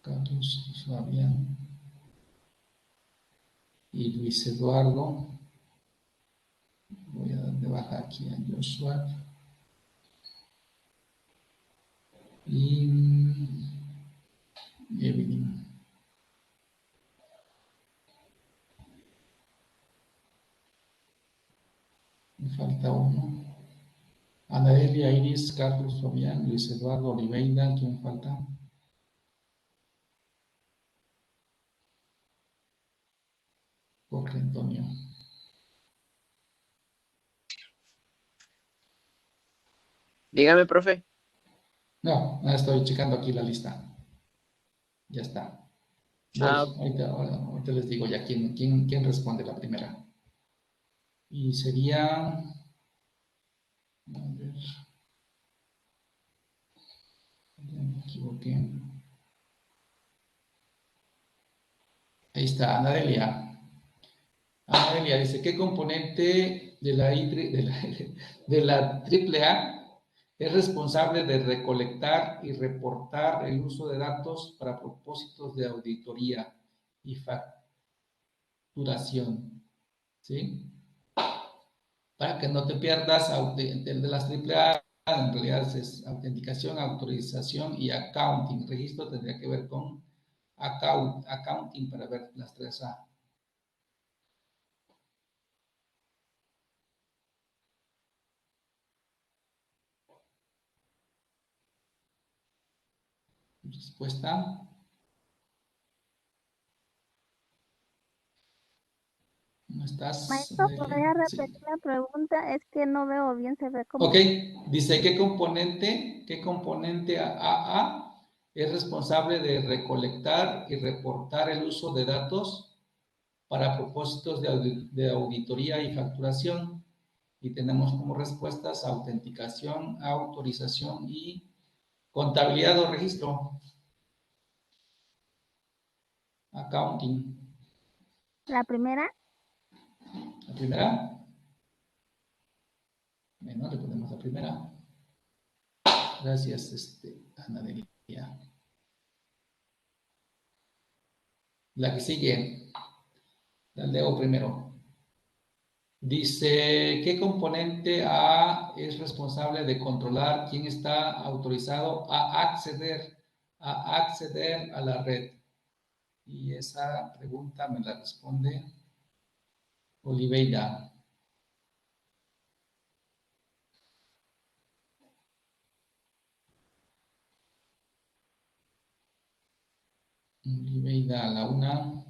Carlos, Fabián y Luis Eduardo. Voy a dar de baja aquí a Joshua. Y Evelyn. Me falta uno. Anaelia, Iris, Carlos, Fabián, Luis Eduardo, Oliveira. ¿Quién falta? Jorge Antonio. Dígame, profe. No, estoy checando aquí la lista. Ya está. Voy, ahorita les digo ya quién responde la primera. Y sería, a ver, ya me equivoqué. Ahí está, Anadelia. Anadelia dice, ¿qué componente de la AAA es responsable de recolectar y reportar el uso de datos para propósitos de auditoría y facturación? ¿Sí? Para que no te pierdas, el de las AAA en realidad es autenticación, autorización y accounting. Registro tendría que ver con accounting para ver las 3A. Respuesta. ¿No estás? Maestro, ¿podría Sí. repetir la pregunta? Es que no veo bien, se ve como... Ok, dice, ¿qué componente AA es responsable de recolectar y reportar el uso de datos para propósitos de auditoría y facturación? Y tenemos como respuestas autenticación, autorización y contabilidad o registro. Accounting. La primera, La primera. Bueno, le ponemos la primera. Gracias, Ana Delia. La que sigue, la leo primero. Dice, ¿qué componente A es responsable de controlar quién está autorizado a acceder a la red? Y esa pregunta me la responde Oliveira. Oliveira, a la una.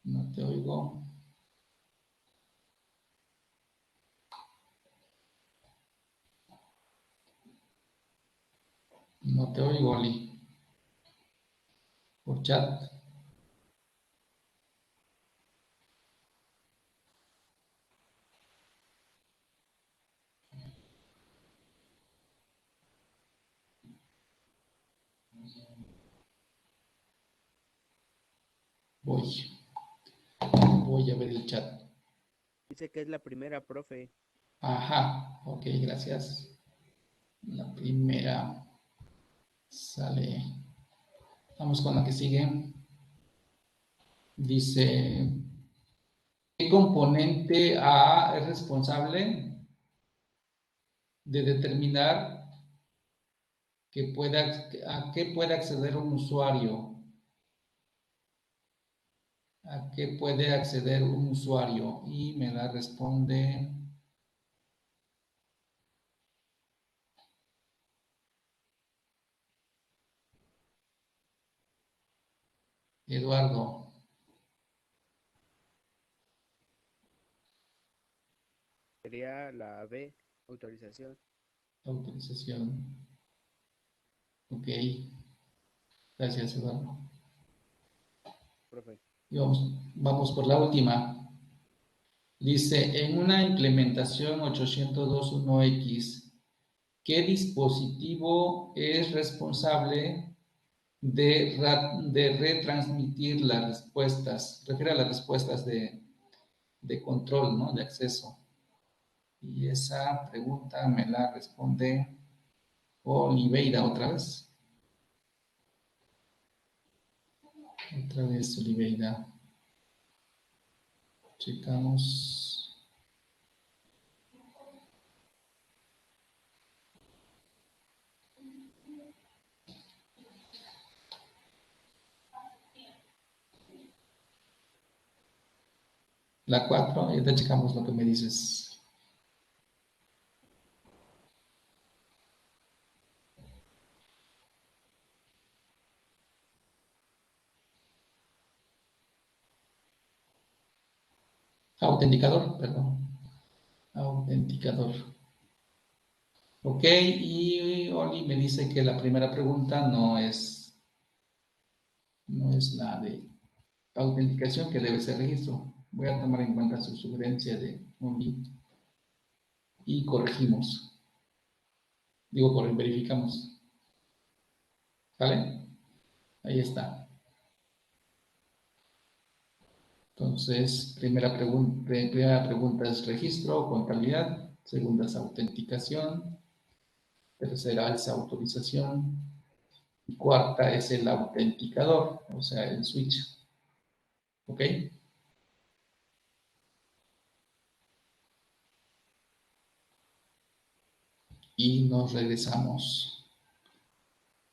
No te oigo. No te oigo, Oli. Por chat. Voy a ver el chat. Dice que es la primera, profe. Ajá, ok, gracias. La primera sale. Vamos con la que sigue. Dice, ¿qué componente A es responsable de determinar a qué puede acceder un usuario? ¿A qué puede acceder un usuario? Y me la responde Eduardo. Sería la B, autorización. Autorización. Ok. Gracias, Eduardo. Profe. Y vamos por la última. Dice, en una implementación 802.1x, ¿qué dispositivo es responsable de retransmitir las respuestas? Refiere a las respuestas de control, ¿no? De acceso. Y esa pregunta me la responde Oliveira otra vez. Otra vez Oliveira. Checamos. La 4, y ahorita checamos lo que me dices. Autenticador, perdón. Autenticador. Ok, y Oli me dice que la primera pregunta no es la de autenticación, que debe ser registro. Voy a tomar en cuenta su sugerencia de Oli y corregimos. Digo, verificamos. ¿Sale? Ahí está. Entonces, primera pregunta es registro o contabilidad. Segunda es autenticación. Tercera es autorización. Y cuarta es el autenticador, o sea, el switch. ¿Ok? Y nos regresamos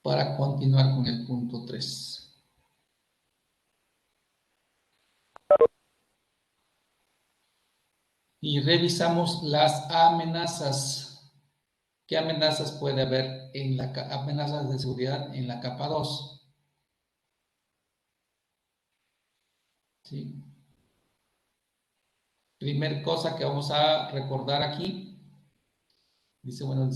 para continuar con el punto 3. Y revisamos las amenazas. ¿Qué amenazas puede haber en amenazas de seguridad en la capa 2? ¿Sí? Primer cosa que vamos a recordar aquí. Dice, bueno,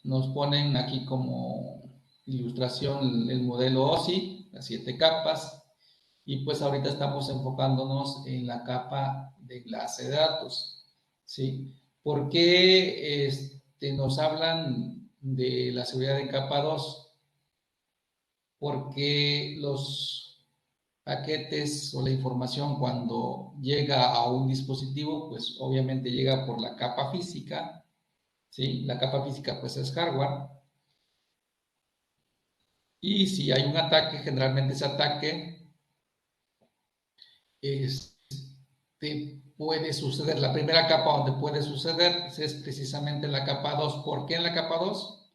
nos ponen aquí como ilustración el modelo OSI, las 7 capas, y pues ahorita estamos enfocándonos en la capa de enlace de datos, ¿sí? ¿Por qué nos hablan de la seguridad de capa 2? Porque los paquetes o la información cuando llega a un dispositivo, pues obviamente llega por la capa física, ¿sí? La capa física pues es hardware, Y si hay un ataque, generalmente ese ataque puede suceder. La primera capa donde puede suceder es precisamente en la capa 2. ¿Por qué en la capa 2?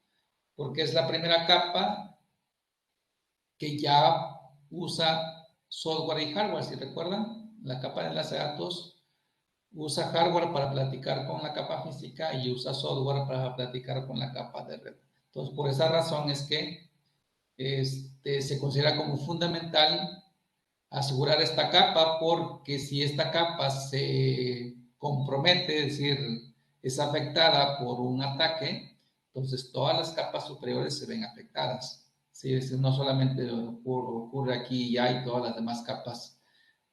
Porque es la primera capa que ya usa software y hardware. Si recuerdan, la capa de enlace de datos usa hardware para platicar con la capa física y usa software para platicar con la capa de red. Entonces, por esa razón es que se considera como fundamental asegurar esta capa, porque si esta capa se compromete, es decir, es afectada por un ataque, entonces todas las capas superiores se ven afectadas. ¿Sí? Es decir, no solamente ocurre aquí y ya y todas las demás capas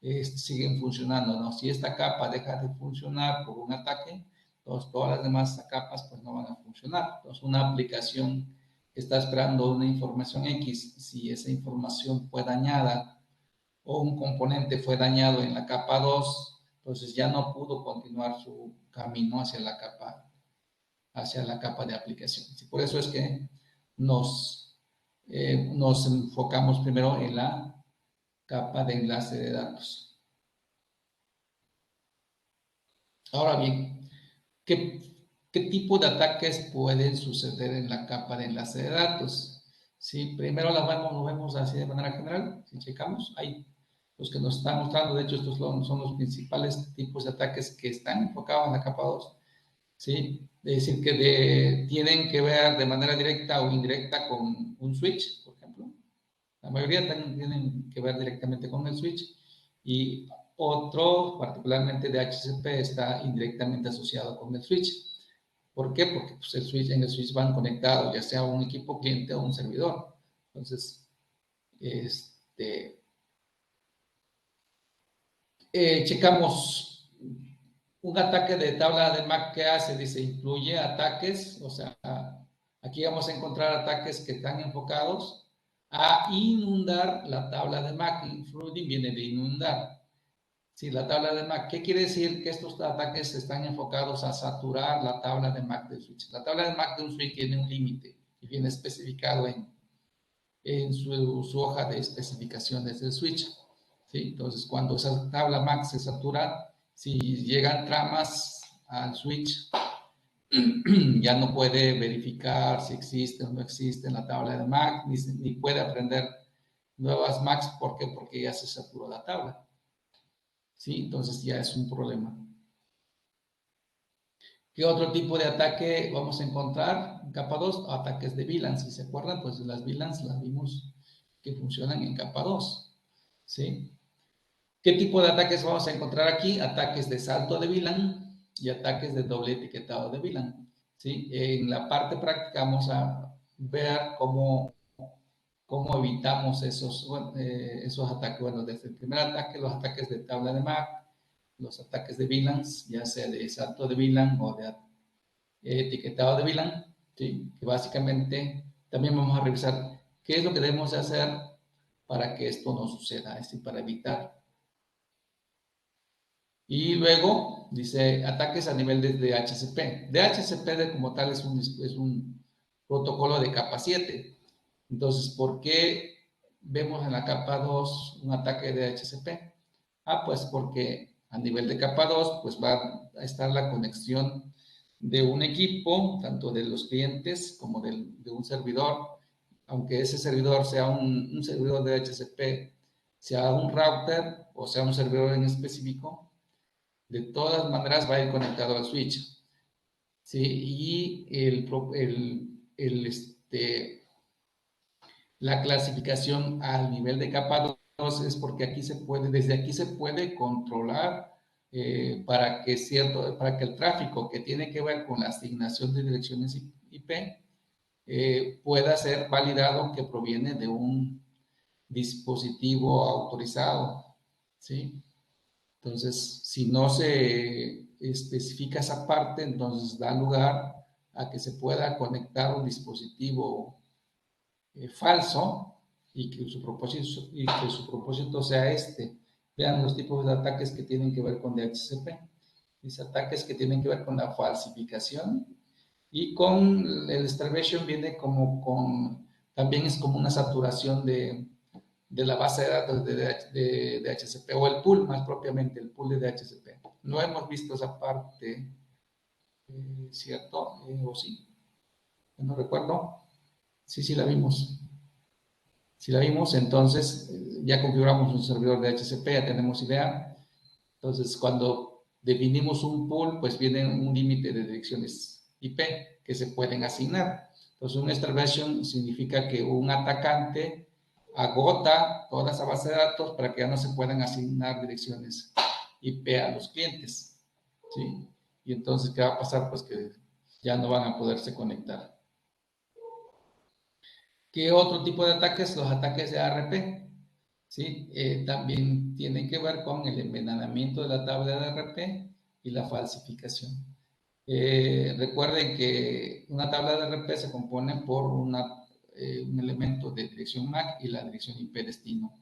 siguen funcionando, ¿no? Si esta capa deja de funcionar por un ataque, entonces todas las demás capas pues no van a funcionar. Entonces una aplicación que está esperando una información X, si esa información fue dañada o un componente fue dañado en la capa 2, entonces ya no pudo continuar su camino hacia la capa de aplicación. Por eso es que nos enfocamos primero en la capa de enlace de datos. Ahora bien, ¿qué tipo de ataques pueden suceder en la capa de enlace de datos? Sí, primero lo vemos así de manera general, si checamos, hay los que nos están mostrando, de hecho estos son los principales tipos de ataques que están enfocados en la capa 2, ¿sí? Es decir, que tienen que ver de manera directa o indirecta con un switch, por ejemplo. La mayoría tienen que ver directamente con el switch y otro, particularmente de HCP, está indirectamente asociado con el switch. ¿Por qué? Porque pues, en el switch van conectados, ya sea un equipo cliente o un servidor. Entonces, checamos un ataque de tabla de MAC que hace, dice, incluye ataques, o sea, aquí vamos a encontrar ataques que están enfocados a inundar la tabla de MAC. Flooding viene de inundar. Sí, la tabla de MAC. ¿Qué quiere decir? Que estos ataques están enfocados a saturar la tabla de MAC del switch. La tabla de MAC de un switch tiene un límite y viene especificado en su hoja de especificaciones del switch. ¿Sí? Entonces, cuando esa tabla MAC se satura, si llegan tramas al switch, ya no puede verificar si existe o no existe en la tabla de MAC, ni puede aprender nuevas MACs. ¿Por qué? Porque ya se saturó la tabla. ¿Sí? Entonces ya es un problema. ¿Qué otro tipo de ataque vamos a encontrar en capa 2? Ataques de VLAN. Si se acuerdan, pues las VLANs las vimos que funcionan en capa 2. ¿Sí? ¿Qué tipo de ataques vamos a encontrar aquí? Ataques de salto de VLAN y ataques de doble etiquetado de VLAN. ¿Sí? En la parte práctica vamos a ver cómo evitamos esos ataques. Bueno, desde el primer ataque, los ataques de tabla de MAC, los ataques de VLANs, ya sea de salto de VLAN o de etiquetado de VLAN, ¿sí? Que básicamente también vamos a revisar qué es lo que debemos de hacer para que esto no suceda, es decir, para evitar. Y luego dice ataques a nivel de DHCP. DHCP como tal es un protocolo de capa 7. Entonces, ¿por qué vemos en la capa 2 un ataque de DHCP? Pues porque a nivel de capa 2 pues va a estar la conexión de un equipo, tanto de los clientes como de un servidor, aunque ese servidor sea un servidor de DHCP, sea un router o sea un servidor en específico, de todas maneras va a ir conectado al switch. ¿Sí? Y la clasificación al nivel de capa 2 es porque desde aquí se puede controlar para que el tráfico que tiene que ver con la asignación de direcciones IP pueda ser validado que proviene de un dispositivo autorizado. ¿Sí? Entonces, si no se especifica esa parte, entonces da lugar a que se pueda conectar un dispositivo falso y que su propósito sea este. Vean los tipos de ataques que tienen que ver con DHCP. Dice ataques que tienen que ver con la falsificación y con el starvation viene como con también es como una saturación de la base de datos de DHCP, o el pool más propiamente, el pool de DHCP. No hemos visto esa parte, ¿cierto? ¿O sí? No recuerdo. Sí la vimos. Si la vimos, entonces ya configuramos un servidor de DHCP, ya tenemos idea. Entonces, cuando definimos un pool, pues viene un límite de direcciones IP que se pueden asignar. Entonces, un starvation significa que un atacante agota toda esa base de datos para que ya no se puedan asignar direcciones IP a los clientes, ¿sí? Y entonces, ¿qué va a pasar? Pues que ya no van a poderse conectar. ¿Qué otro tipo de ataques? Los ataques de ARP, ¿sí? También tienen que ver con el envenenamiento de la tabla de ARP y la falsificación. Recuerden que una tabla de ARP se compone por un elemento de dirección MAC y la dirección IP destino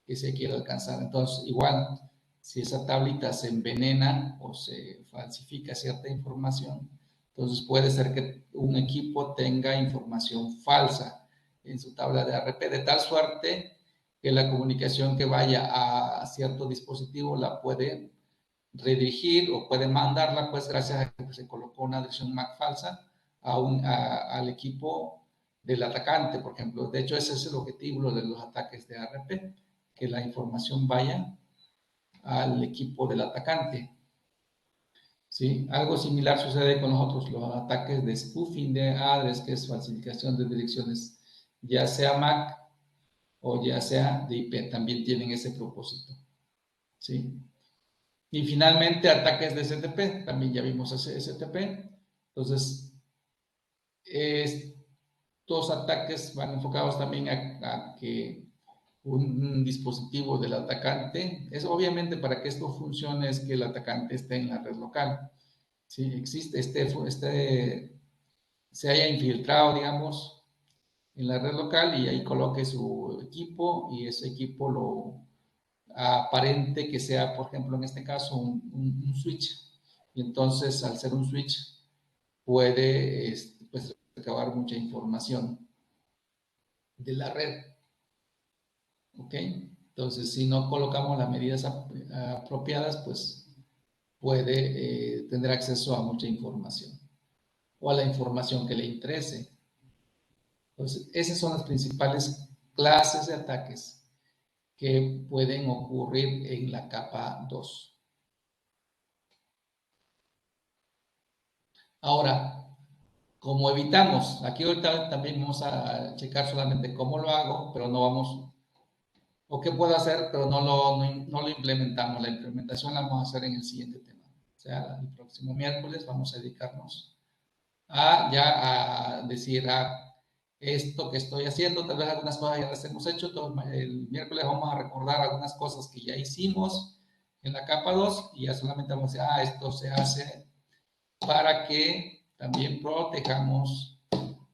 que se quiere alcanzar. Entonces, igual, si esa tablita se envenena o se falsifica cierta información, entonces puede ser que un equipo tenga información falsa en su tabla de ARP, de tal suerte que la comunicación que vaya a cierto dispositivo la puede redirigir o puede mandarla, pues gracias a que se colocó una dirección MAC falsa al equipo del atacante, por ejemplo. De hecho, ese es el objetivo de los ataques de ARP, que la información vaya al equipo del atacante. ¿Sí? Algo similar sucede con los ataques de spoofing de address, que es falsificación de direcciones, ya sea MAC o ya sea de IP, también tienen ese propósito. ¿Sí? Y finalmente, ataques de STP, también ya vimos ese STP. Entonces, estos ataques van enfocados también a que un dispositivo del atacante, es obviamente para que esto funcione es que el atacante esté en la red local. Sí, existe se haya infiltrado, digamos, en la red local y ahí coloque su equipo y ese equipo lo aparente que sea, por ejemplo, en este caso, un switch. Y entonces, al ser un switch, puede pues, recabar mucha información de la red. ¿Ok? Entonces, si no colocamos las medidas apropiadas, pues puede tener acceso a mucha información o a la información que le interese. Entonces, esas son las principales clases de ataques que pueden ocurrir en la capa 2. Ahora, ¿cómo evitamos? Aquí ahorita también vamos a checar solamente cómo lo hago, pero no vamos, o qué puedo hacer, pero no lo implementamos. La implementación la vamos a hacer en el siguiente tema. O sea, el próximo miércoles vamos a dedicarnos a decir, esto que estoy haciendo, tal vez algunas cosas ya las hemos hecho, el miércoles vamos a recordar algunas cosas que ya hicimos en la capa 2 y ya solamente vamos a decir, esto se hace para que también protejamos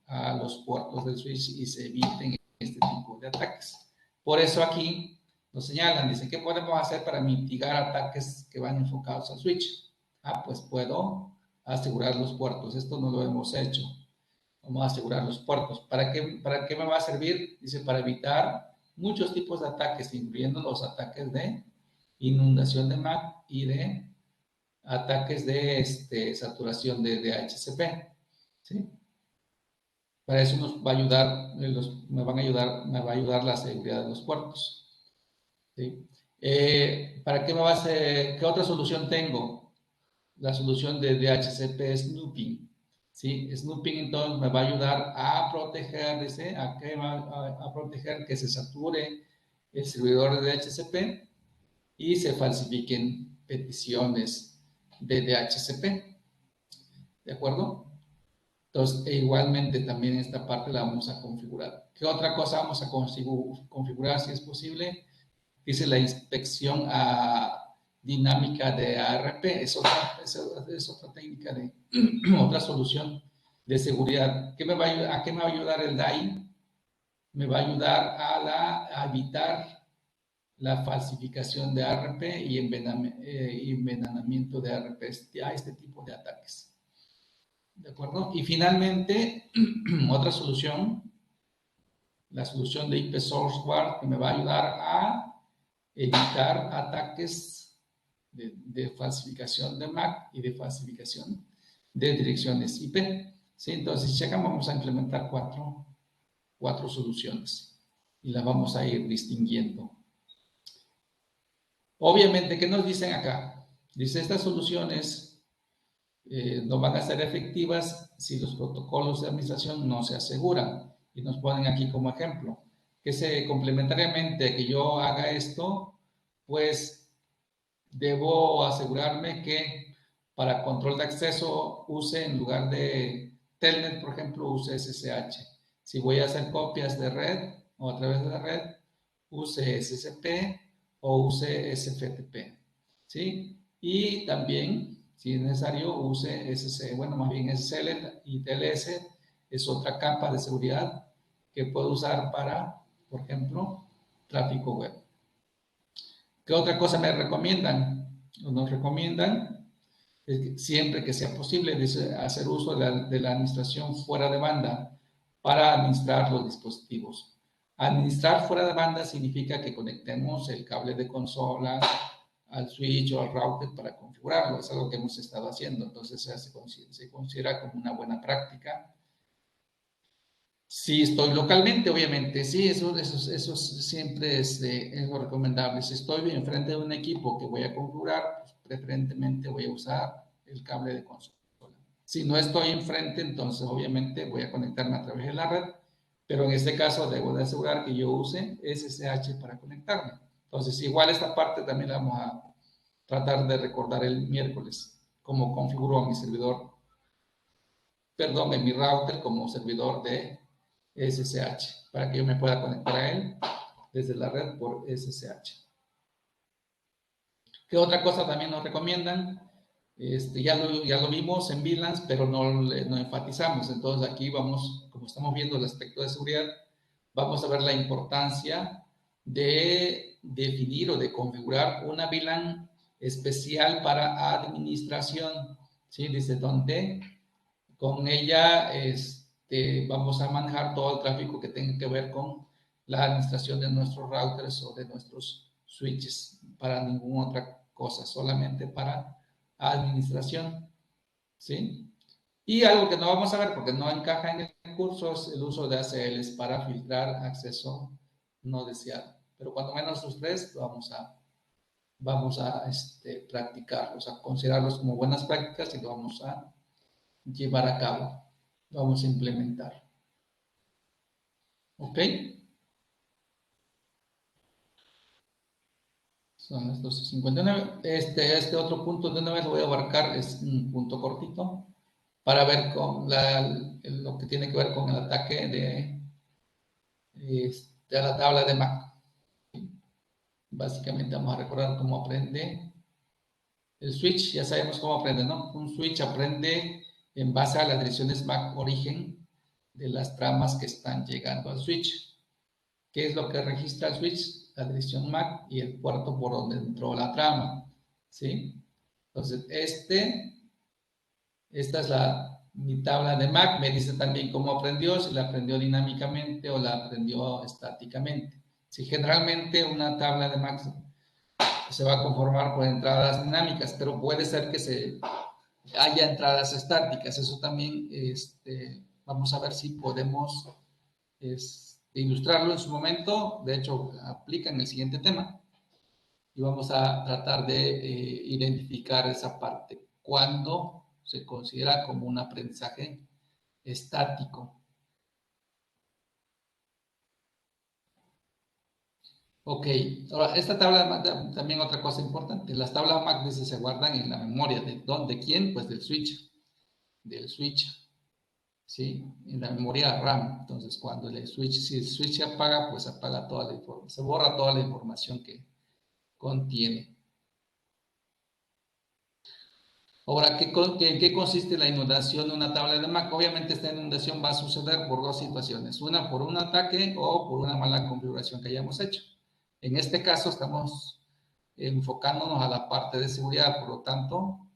a los puertos del switch y se eviten este tipo de ataques. Por eso aquí nos señalan, dicen, ¿qué podemos hacer para mitigar ataques que van enfocados al switch? Pues puedo asegurar los puertos. Esto no lo hemos hecho. Vamos a asegurar los puertos. ¿Para qué me va a servir? Dice, para evitar muchos tipos de ataques, incluyendo los ataques de inundación de MAC y de ataques de saturación de DHCP. ¿Sí? Para eso nos va a ayudar, me va a ayudar la seguridad de los puertos. ¿Sí? ¿Para qué me va a hacer? ¿Qué otra solución tengo? La solución de DHCP Snooping. ¿Sí? Snooping entonces me va a ayudar a proteger, a proteger que se sature el servidor de DHCP y se falsifiquen peticiones de DHCP. ¿De acuerdo? Entonces, igualmente también esta parte la vamos a configurar. ¿Qué otra cosa vamos a configurar si es posible? Dice la inspección dinámica de ARP. Es otra técnica de otra solución de seguridad. ¿A qué me va a ayudar el DAI? Me va a ayudar a evitar la falsificación de ARP y envenenamiento de ARP a este tipo de ataques. ¿De acuerdo? Y finalmente, otra solución la solución de IP Source Guard, que me va a ayudar a evitar ataques de falsificación de MAC y de falsificación de direcciones IP. ¿Sí? Entonces, si checan, vamos a implementar cuatro soluciones y las vamos a ir distinguiendo. Obviamente, ¿qué nos dicen acá? Dice, estas soluciones no van a ser efectivas si los protocolos de administración no se aseguran. Y nos ponen aquí como ejemplo, que complementariamente que yo haga esto, pues debo asegurarme que para control de acceso use, en lugar de Telnet, por ejemplo, use SSH. Si voy a hacer copias de red o a través de la red, use SSP o use SFTP. ¿Sí? Y también, si es necesario, use más bien SSL y TLS es otra capa de seguridad que puedo usar para, por ejemplo, tráfico web. ¿Qué otra cosa me recomiendan? Nos recomiendan siempre que sea posible hacer uso de la administración fuera de banda para administrar los dispositivos. Administrar fuera de banda significa que conectemos el cable de consola al switch o al router para configurarlo. Es algo que hemos estado haciendo, entonces se considera como una buena práctica. Si estoy localmente, obviamente, sí, eso siempre es lo recomendable. Si estoy enfrente de un equipo que voy a configurar, pues, preferentemente voy a usar el cable de consola. Si no estoy enfrente, entonces obviamente voy a conectarme a través de la red, pero en este caso debo de asegurar que yo use SSH para conectarme. Entonces, igual esta parte también la vamos a tratar de recordar el miércoles, cómo configuro a mi servidor, perdón, en mi router como servidor de SSH, para que yo me pueda conectar a él desde la red por SSH. ¿Qué otra cosa también nos recomiendan? Ya lo vimos en VLANs, pero no enfatizamos. Entonces aquí vamos, como estamos viendo el aspecto de seguridad, vamos a ver la importancia de definir o de configurar una VLAN especial para administración. ¿Sí? Dice donde con ella vamos a manejar todo el tráfico que tenga que ver con la administración de nuestros routers o de nuestros switches, para ninguna otra cosa, solamente para administración. ¿Sí? Y algo que no vamos a ver porque no encaja en el curso es el uso de ACLs para filtrar acceso no deseado. Pero cuando menos los tres vamos a practicarlos, a considerarlos como buenas prácticas y lo vamos a llevar a cabo, lo vamos a implementar. ¿Ok? Son las 12:59. Este otro punto de una vez lo voy a abarcar, es un punto cortito, para ver con lo que tiene que ver con el ataque a la tabla de MAC. Básicamente vamos a recordar cómo aprende el switch. Ya sabemos cómo aprende, ¿no? Un switch aprende en base a las direcciones MAC origen de las tramas que están llegando al switch. ¿Qué es lo que registra el switch? La dirección MAC y el puerto por donde entró la trama. ¿Sí? Entonces, esta es mi tabla de MAC. Me dice también cómo aprendió, si la aprendió dinámicamente o la aprendió estáticamente. Si generalmente una tabla de MAC se va a conformar por entradas dinámicas, pero puede ser que haya entradas estáticas. Eso también vamos a ver si podemos ilustrarlo en su momento. De hecho, aplica en el siguiente tema. Y vamos a tratar de identificar esa parte. ¿Cuándo se considera como un aprendizaje estático? Ok, ahora esta tabla también otra cosa importante. Las tablas MAC dice, se guardan en la memoria. ¿De quién? Pues del switch. Del switch. ¿Sí? En la memoria RAM. Entonces, si el switch se apaga, pues apaga toda la información, se borra toda la información que contiene. Ahora, ¿en qué consiste la inundación de una tabla de MAC? Obviamente esta inundación va a suceder por dos situaciones. Una, por un ataque o por una mala configuración que hayamos hecho. En este caso estamos enfocándonos a la parte de seguridad, por lo tanto,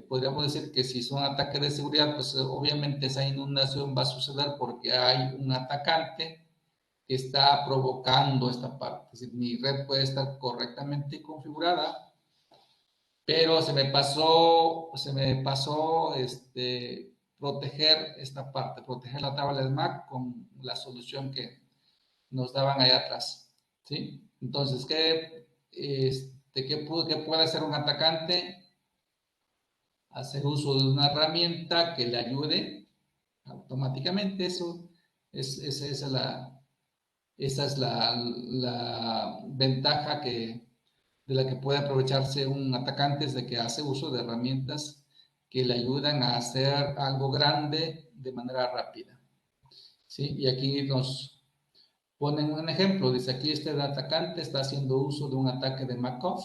podríamos decir que si son ataques de seguridad, pues obviamente esa inundación va a suceder porque hay un atacante que está provocando esta parte. Es decir, mi red puede estar correctamente configurada, pero se me pasó proteger esta parte, proteger la tabla del MAC con la solución que nos daban allá atrás, ¿sí? Entonces, ¿qué puede hacer un atacante? Hacer uso de una herramienta que le ayude automáticamente. Esa es la ventaja de la que puede aprovecharse un atacante, es de que hace uso de herramientas que le ayudan a hacer algo grande de manera rápida, ¿sí? Y aquí nos ponen un ejemplo, dice aquí este atacante está haciendo uso de un ataque de Markov,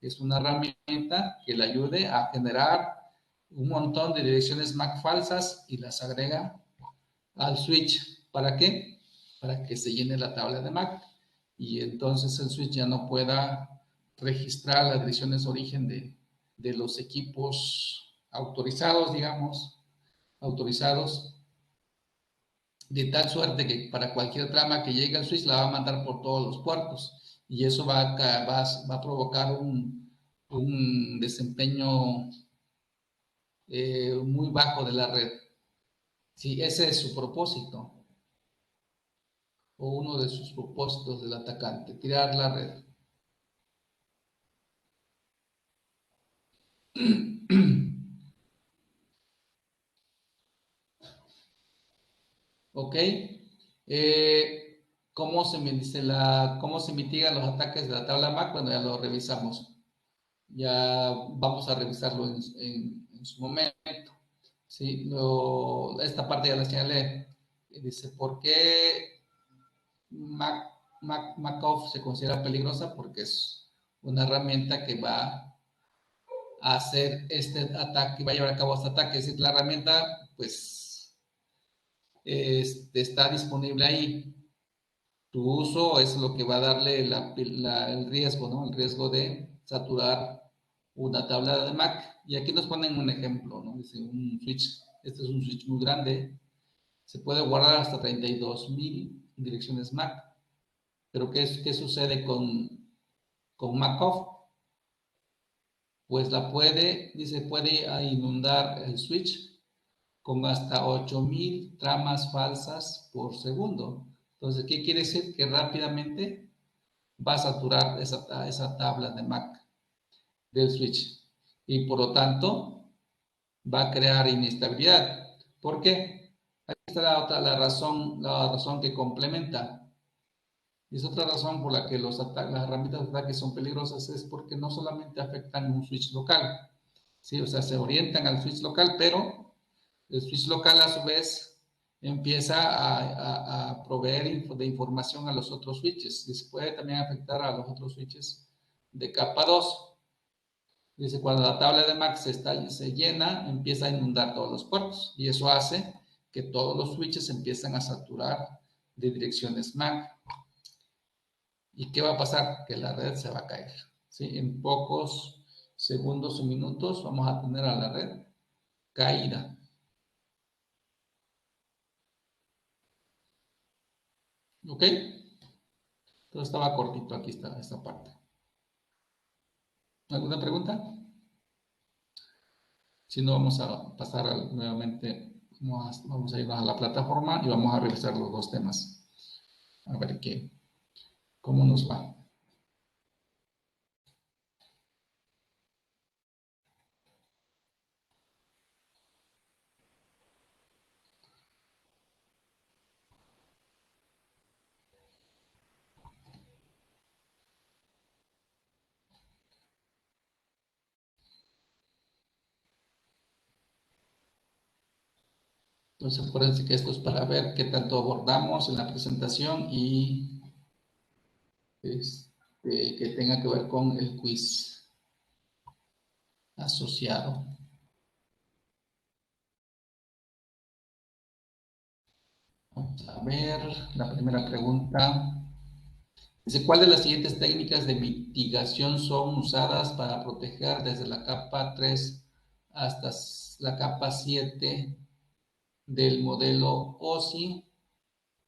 es una herramienta que le ayude a generar un montón de direcciones MAC falsas y las agrega al switch. ¿Para qué? Para que se llene la tabla de MAC y entonces el switch ya no pueda registrar las direcciones origen de los equipos autorizados, digamos, autorizados, de tal suerte que para cualquier trama que llegue al switch la va a mandar por todos los puertos y eso va a provocar un desempeño muy bajo de la red. Sí, ese es su propósito o uno de sus propósitos del atacante, tirar la red. ¿Ok? ¿Cómo se mitigan los ataques de la tabla MAC? Bueno, ya lo revisamos. Ya vamos a revisarlo en su momento. ¿Sí? Esta parte ya la señalé. Dice, ¿por qué MACOF se considera peligrosa? Porque es una herramienta que va a hacer este ataque, va a llevar a cabo este ataque. Es decir, la herramienta, pues, está disponible ahí. Tu uso es lo que va a darle el riesgo, ¿no? El riesgo de saturar una tabla de MAC. Y aquí nos ponen un ejemplo, ¿no? Dice un switch, este es un switch muy grande, se puede guardar hasta 32,000 direcciones MAC. Pero ¿qué sucede con MACOF? Pues puede inundar el switch con hasta 8,000 tramas falsas por segundo. Entonces, ¿qué quiere decir? Que rápidamente va a saturar esa tabla de MAC del switch y por lo tanto va a crear inestabilidad. ¿Por qué? Ahí está la razón que complementa. Y es otra razón por la que las herramientas de ataque son peligrosas, es porque no solamente afectan un switch local, ¿sí? O sea, se orientan al switch local, pero el switch local a su vez empieza a proveer de información a los otros switches y se puede también afectar a los otros switches de capa 2. Dice, cuando la tabla de MAC se llena, empieza a inundar todos los puertos y eso hace que todos los switches empiezan a saturar de direcciones MAC. ¿Y qué va a pasar? Que la red se va a caer, ¿sí? En pocos segundos o minutos vamos a tener a la red caída. ¿Ok? Entonces estaba cortito aquí esta parte. ¿Alguna pregunta? Si no, vamos a pasar nuevamente, vamos a irnos a la plataforma y vamos a revisar los dos temas. A ver cómo nos va. Entonces, acuérdense que esto es para ver qué tanto abordamos en la presentación y que tenga que ver con el quiz asociado. Vamos a ver la primera pregunta. Dice, ¿cuál de las siguientes técnicas de mitigación son usadas para proteger desde la capa 3 hasta la capa 7 del modelo OSI,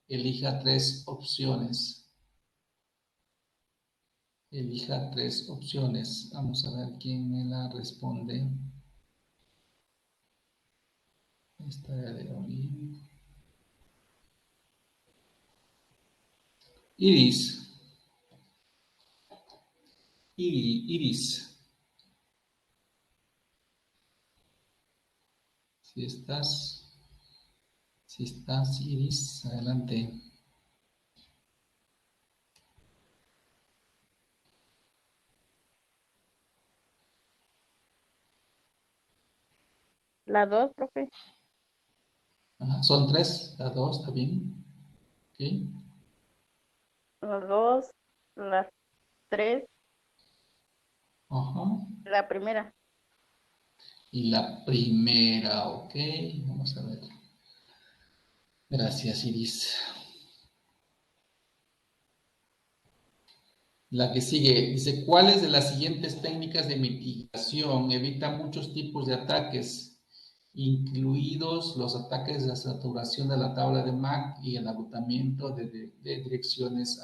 elija 3 opciones. Elija 3 opciones. Vamos a ver quién me la responde. Esta de hoy. Iris. Iris. Si estás, Iris, adelante. La 2, profe. Ajá, son 3, la 2, ¿está bien? Ok. La 2, la 3, Ajá. la primera. Y la primera, ok. Vamos a ver. Gracias, Iris. La que sigue dice, ¿cuáles de las siguientes técnicas de mitigación evitan muchos tipos de ataques, incluidos los ataques de saturación de la tabla de MAC y el agotamiento de direcciones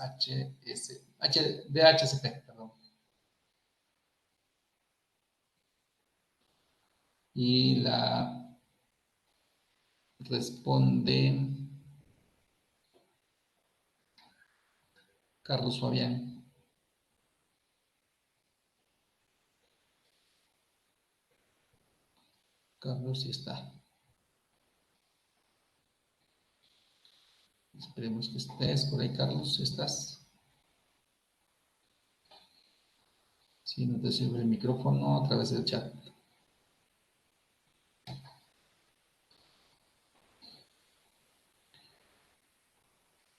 DHCP? Perdón. Y la responde Carlos Fabián. Carlos, sí está. Esperemos que estés por ahí, Carlos. ¿Estás? Si no te sirve el micrófono, a través del chat.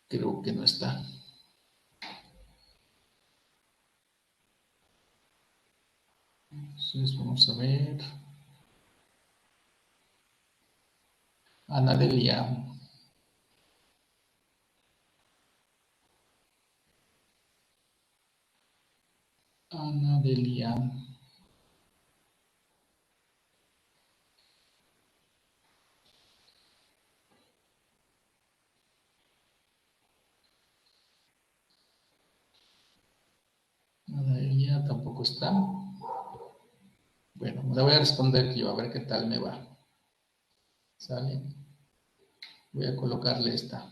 Creo que no está. Entonces, vamos a ver. Ana Delia. Ana Delia. Ana Delia tampoco está. Bueno, le voy a responder yo, a ver qué tal me va. ¿Sale? Voy a colocarle esta.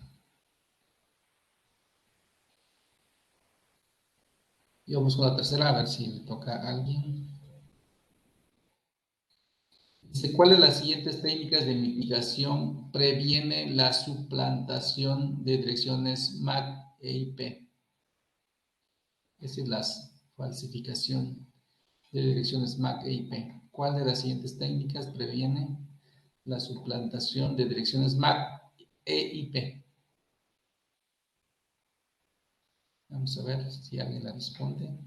Y vamos con la tercera, a ver si le toca a alguien. Dice, ¿cuál de las siguientes técnicas de mitigación previene la suplantación de direcciones MAC e IP? Es decir, la falsificación de direcciones MAC e IP. ¿Cuál de las siguientes técnicas previene la suplantación de direcciones MAC e IP? Vamos a ver si alguien la responde.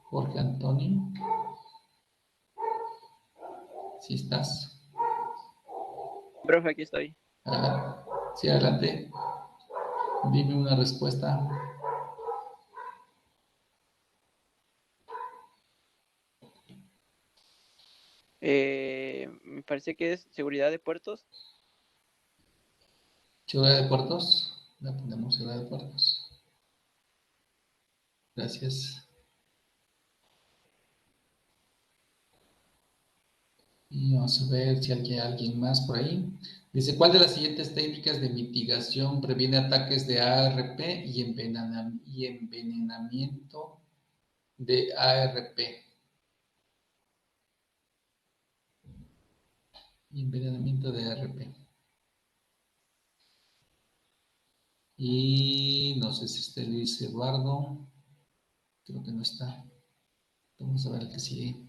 Jorge Antonio. ¿Sí estás? Profe, aquí estoy. Sí, adelante. Dime una respuesta. Me parece que es seguridad de puertos. Ciudad de Puertos. La ponemos Ciudad de Puertos. Gracias. Y vamos a ver si hay alguien más por ahí. Dice, ¿cuál de las siguientes técnicas de mitigación previene ataques de ARP y envenenamiento de ARP? Envenenamiento de ARP. Y no sé si está Luis Eduardo. Creo que no está. Vamos a ver el que sigue.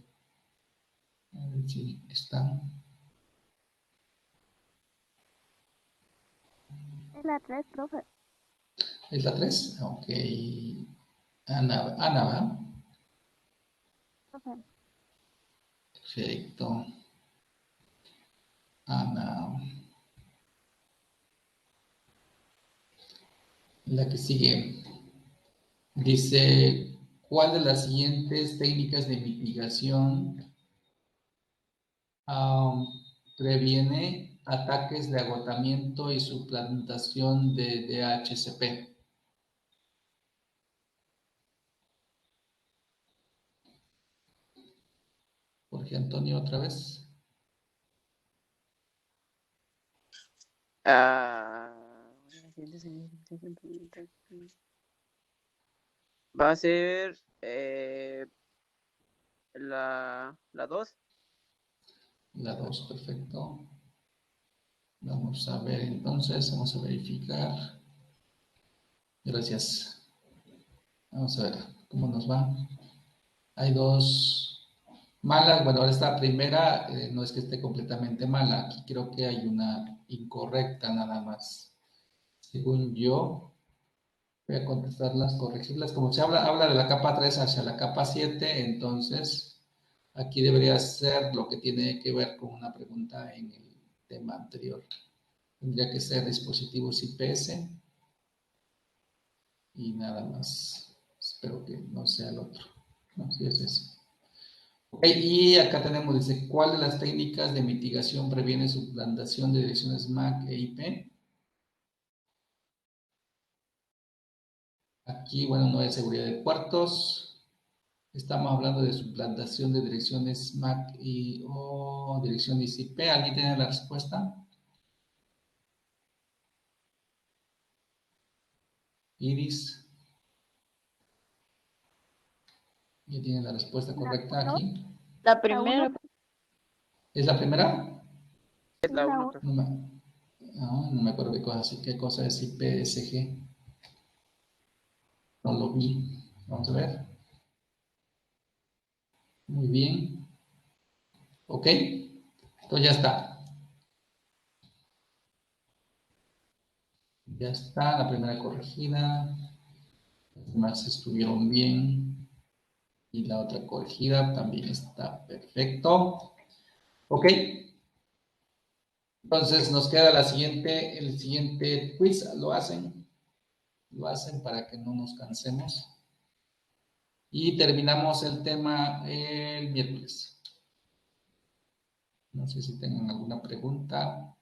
A ver si está. Es la 3, profe. ¿Es la 3? Ok. Ana, ¿va? Profe. Perfecto. Ana. La que sigue. Dice, ¿cuál de las siguientes técnicas de mitigación previene ataques de agotamiento y suplantación de DHCP? Jorge Antonio, otra vez. Va a ser la 2. La 2, perfecto. Vamos a ver entonces, vamos a verificar. Gracias. Vamos a ver cómo nos va. Hay dos malas. Bueno, esta primera no es que esté completamente mala. Aquí creo que hay una incorrecta nada más. Según yo, voy a contestarlas, corregirlas. Como se habla de la capa 3 hacia la capa 7, entonces aquí debería ser lo que tiene que ver con una pregunta en el tema anterior. Tendría que ser dispositivos IPS y nada más. Espero que no sea el otro. No, sí es ese. Ok, y acá tenemos, dice, ¿cuál de las técnicas de mitigación previene suplantación de direcciones MAC e IP? Aquí, bueno, no hay seguridad de puertos. Estamos hablando de suplantación de direcciones MAC o direcciones IP. ¿Alguien tiene la respuesta? Iris. ¿Ya tiene la respuesta correcta uno. aquí? La primera. ¿Es la primera? Es la La 1, uno. profe. No me acuerdo qué cosa es IPSG. No lo vi. Vamos a ver. Muy bien. Ok. Entonces ya está. Ya está la primera corregida. Las demás estuvieron bien. Y la otra corregida también está perfecto. Ok. Entonces nos queda el siguiente quiz. Lo hacen para que no nos cansemos. Y terminamos el tema el miércoles. No sé si tengan alguna pregunta.